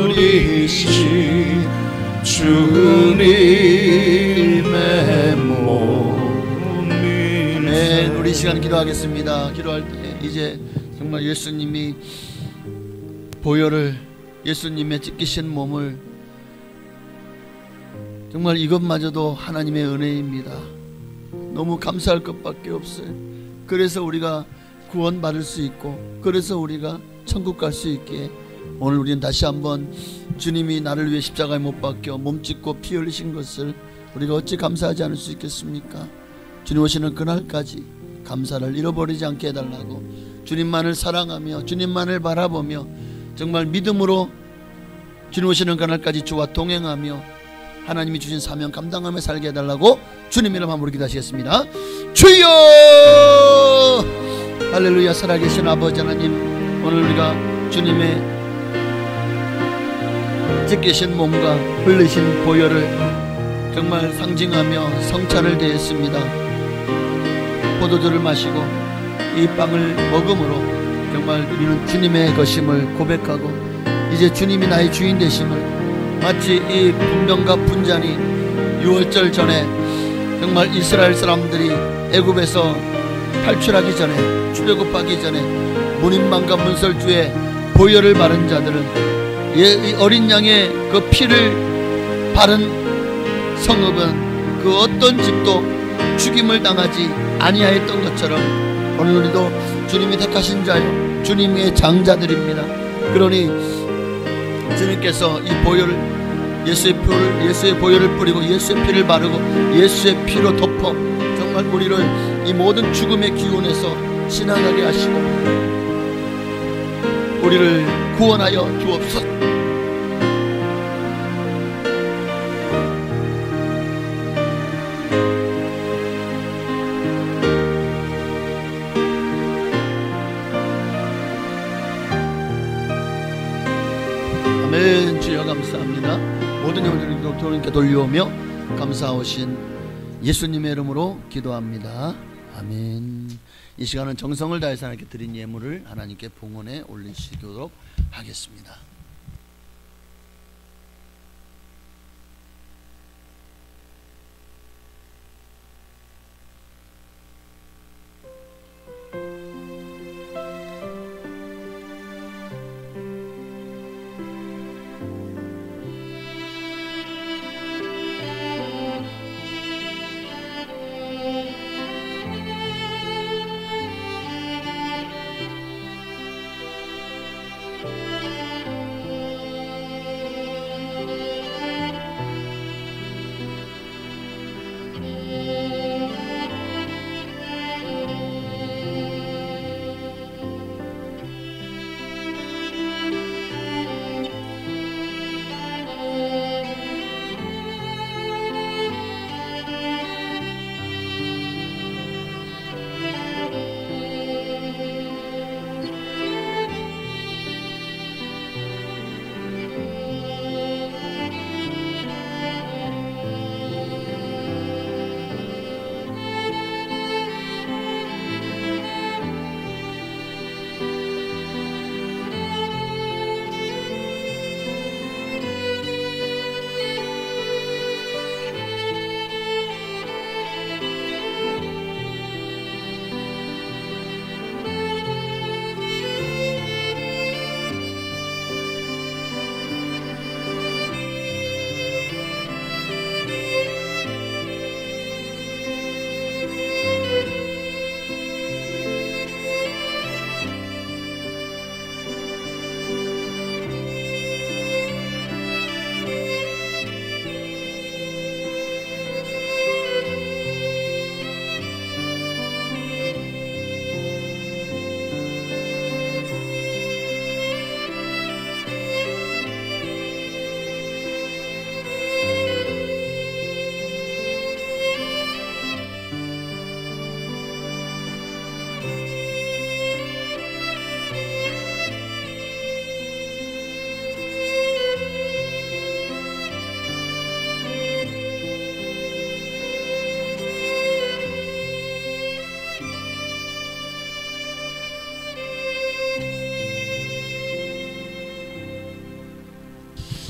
들이신 주님의 몸이네. 우리 시간 기도하겠습니다. 기도할 때 이제 정말 예수님이 보혈을, 예수님의 찢기신 몸을, 정말 이것마저도 하나님의 은혜입니다. 너무 감사할 것밖에 없어요. 그래서 우리가 구원받을 수 있고, 그래서 우리가 천국 갈 수 있기에 오늘 우리는 다시 한번 주님이 나를 위해 십자가에 못 박혀 몸 찢고 피 흘리신 것을 우리가 어찌 감사하지 않을 수 있겠습니까? 주님 오시는 그날까지 감사를 잃어버리지 않게 해달라고, 주님만을 사랑하며 주님만을 바라보며 정말 믿음으로 주님 오시는 그날까지 주와 동행하며 하나님이 주신 사명 감당하며 살게 해달라고 주님 이름 한번 기도하시겠습니다. 주여! 할렐루야. 살아계신 아버지 하나님, 오늘 우리가 주님의 찢기신 몸과 흘리신 보혈을 정말 상징하며 성찬을 대했습니다. 포도주를 마시고 이 빵을 먹음으로 정말 우리는 주님의 것임을 고백하고, 이제 주님이 나의 주인 되심을, 마치 이 분병과 분잔이 6월절 전에 정말 이스라엘 사람들이 애굽에서 탈출하기 전에, 출애굽하기 전에 문인방과 문설주에 보혈을 바른 자들은, 이 어린 양의 그 피를 바른 성읍은 그 어떤 집도 죽임을 당하지 아니하였던 것처럼 오늘 우리도 주님이 택하신 자요 주님의 장자들입니다. 그러니 주님께서 이 보혈을, 예수의 보혈을 뿌리고 예수의 피를 바르고 예수의 피로 덮어 정말 우리를 이 모든 죽음의 기운에서 신앙하게 하시고 우리를 구원하여 주옵소서. 아멘. 주여 감사합니다. 모든 영혼들을 주님께 돌려오며 감사하신 예수님의 이름으로 기도합니다. 아멘. 이 시간은 정성을 다해서 하나님께 드린 예물을 하나님께 봉헌에 올리시도록 하겠습니다.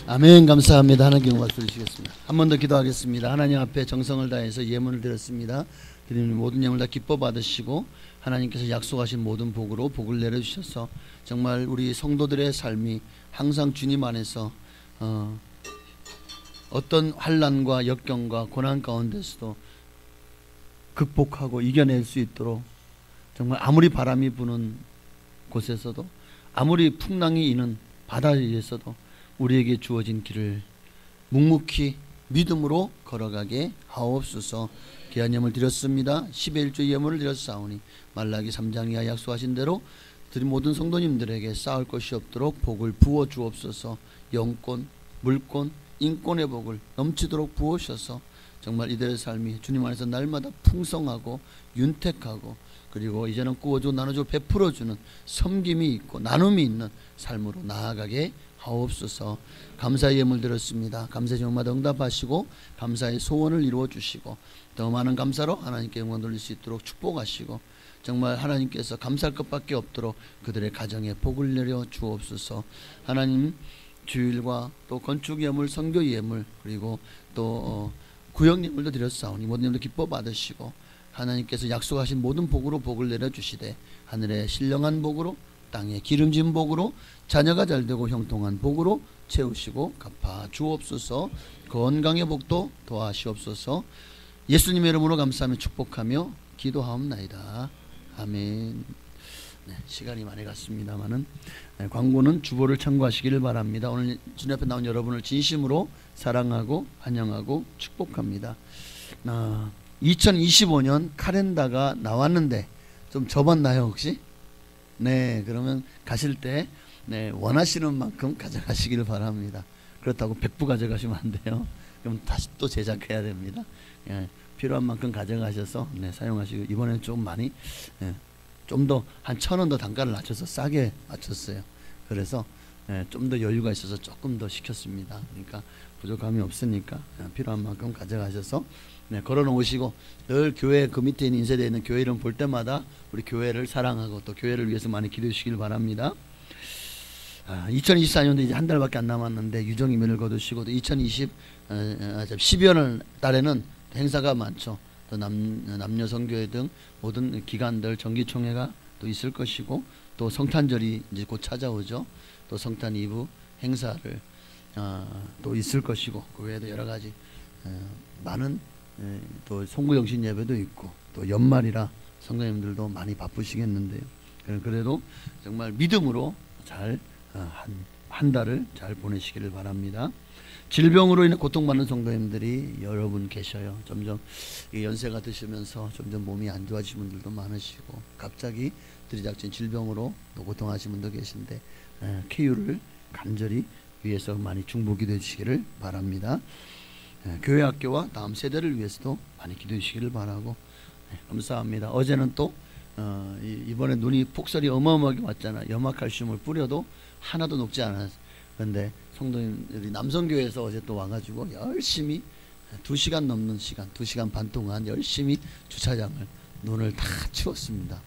아멘. 감사합니다. 하나님께 영광 드리시겠습니다. 한 번 더 기도하겠습니다. 하나님 앞에 정성을 다해서 예문을 드렸습니다. 드리는 모든 예물 다 기뻐 받으시고 하나님께서 약속하신 모든 복으로 복을 내려주셔서 정말 우리 성도들의 삶이 항상 주님 안에서 어떤 환난과 역경과 고난 가운데서도 극복하고 이겨낼 수 있도록 정말 아무리 바람이 부는 곳에서도 아무리 풍랑이 이는 바다 위에서도 우리에게 주어진 길을 묵묵히 믿음으로 걸어가게 하옵소서. 귀한 예물 드렸습니다. 10의 1조 예물을 드렸사오니 말라기 3장 이하 약속하신 대로 모든 성도님들에게 쌓을 것이 없도록 복을 부어 주옵소서. 영권, 물권, 인권의 복을 넘치도록 부으셔서 정말 이들의 삶이 주님 안에서 날마다 풍성하고 윤택하고 그리고 이제는 구워주고 나눠주고 베풀어주는 섬김이 있고 나눔이 있는 삶으로 나아가게 하옵소서. 감사의 예물 드렸습니다. 감사의 제목마다 응답하시고 감사의 소원을 이루어 주시고 더 많은 감사로 하나님께 영광 돌릴 수 있도록 축복하시고 정말 하나님께서 감사할 것밖에 없도록 그들의 가정에 복을 내려 주옵소서. 하나님 주일과 또 건축 예물, 선교 예물 그리고 또 구역 예물도 드렸사오니 모든 예물도 기뻐 받으시고 하나님께서 약속하신 모든 복으로 복을 내려주시되 하늘의 신령한 복으로 땅에 기름진 복으로 자녀가 잘되고 형통한 복으로 채우시고 갚아 주옵소서. 건강의 복도 더하시옵소서. 예수님의 이름으로 감사하며 축복하며 기도하옵나이다. 아멘. 네, 시간이 많이 갔습니다만은 광고는 주보를 참고하시기를 바랍니다. 오늘 주님 앞에 나온 여러분을 진심으로 사랑하고 환영하고 축복합니다. 2025년 카렌다가 나왔는데 좀 접었나요 혹시? 네, 그러면 가실 때 원하시는 만큼 가져가시기를 바랍니다. 그렇다고 100부 가져가시면 안 돼요. 그럼 다시 또 제작해야 됩니다. 필요한 만큼 가져가셔서 사용하시고 이번에는 좀 많이 좀 더 한 1,000원 더 단가를 낮춰서 싸게 맞췄어요. 그래서 좀 더 여유가 있어서 조금 더 시켰습니다. 그러니까 부족함이 없으니까 필요한 만큼 가져가셔서 걸어 놓으시고 늘 교회 그 밑에 있는 인쇄되어 있는 교회 이름 볼 때마다 우리 교회를 사랑하고 또 교회를 위해서 많이 기도해 주시길 바랍니다. 2024년도 이제 한 달밖에 안 남았는데 유종이면을 거두시고 또 12월 달에는 행사가 많죠. 또 남녀 선교회 등 모든 기관들 정기총회가 또 있을 것이고 또 성탄절이 이제 곧 찾아오죠. 또 성탄 2부 행사를 또 있을 것이고 그 외에도 여러 가지 많은 또 송구영신 예배도 있고 또 연말이라 성도님들도 많이 바쁘시겠는데요. 그래도 정말 믿음으로 잘 한 달을 잘 보내시기를 바랍니다. 질병으로 인해 고통받는 성도님들이 여러분 계셔요. 점점 연세가 드시면서 점점 몸이 안 좋아지신 분들도 많으시고 갑자기 들이닥친 질병으로 또 고통하시는 분도 계신데 쾌유를 간절히 위해서 많이 중보기도 해주시기를 바랍니다. 교회 학교와 다음 세대를 위해서도 많이 기도해 주시기를 바라고 감사합니다. 어제는 또 이번에 눈이 폭설이 어마어마하게 왔잖아요. 염화칼슘을 뿌려도 하나도 녹지 않았어요. 그런데 성도님들이 남성교회에서 어제 또 와가지고 열심히 2시간 넘는 시간 2시간 반 동안 열심히 주차장을 눈을 다 치웠습니다.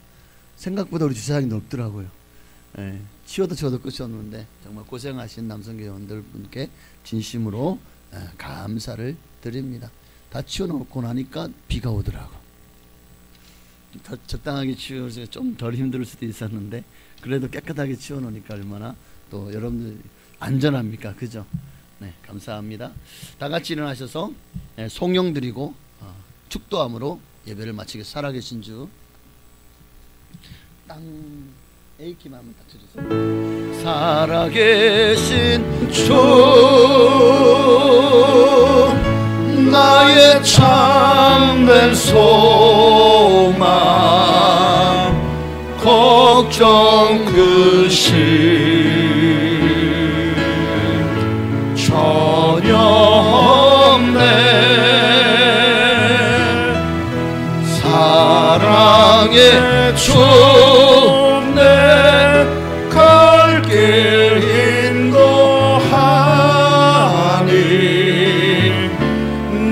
생각보다 우리 주차장이 넓더라고요. 치워도 끝이 없는데 정말 고생하신 남성교회원들 분께 진심으로 감사를 드립니다. 다 치워놓고 나니까 비가 오더라고. 적당하게 치워서 좀 덜 힘들 수도 있었는데 그래도 깨끗하게 치워놓으니까 얼마나 또 여러분들 안전합니까? 그죠? 네, 감사합니다. 다 같이 일어나셔서 송영 드리고 축도함으로 예배를 마치겠습니다. 살아계신 주 땅 A키만 한번 닥쳐주세요. 살아계신 주 나의 참된 소망 걱정 그심 전혀 없네 사랑의 주 내 갈 길 인도하니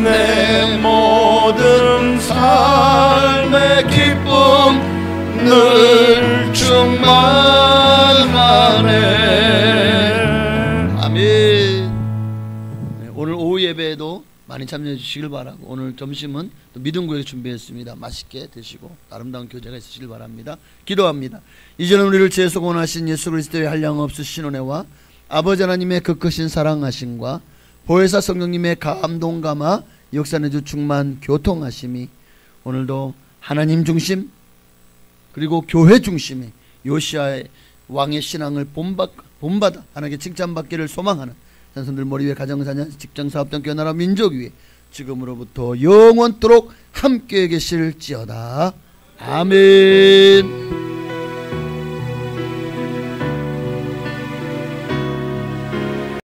내 모든 삶의 기쁨 늘 충만하네. 아멘. 예배에도 많이 참여해 주시길 바라고, 오늘 점심은 또 믿음 구역 준비했습니다. 맛있게 드시고 아름다운 교제가 있으시길 바랍니다. 기도합니다. 이제는 우리를 죄에서 구원하신 예수 그리스도의 한량없으신 은혜와 아버지 하나님의 그 크신 사랑하심과 보혜사 성령님의 감동 감화 역사의 주 충만 교통하심이 오늘도 하나님 중심 그리고 교회 중심의 요시아의 왕의 신앙을 본받아 하나님께 칭찬받기를 소망하는 자손들 머리 위에 가정사냐 직장사업장 교나라 민족 위에 지금으로부터 영원토록 함께 계실지어다. 아멘.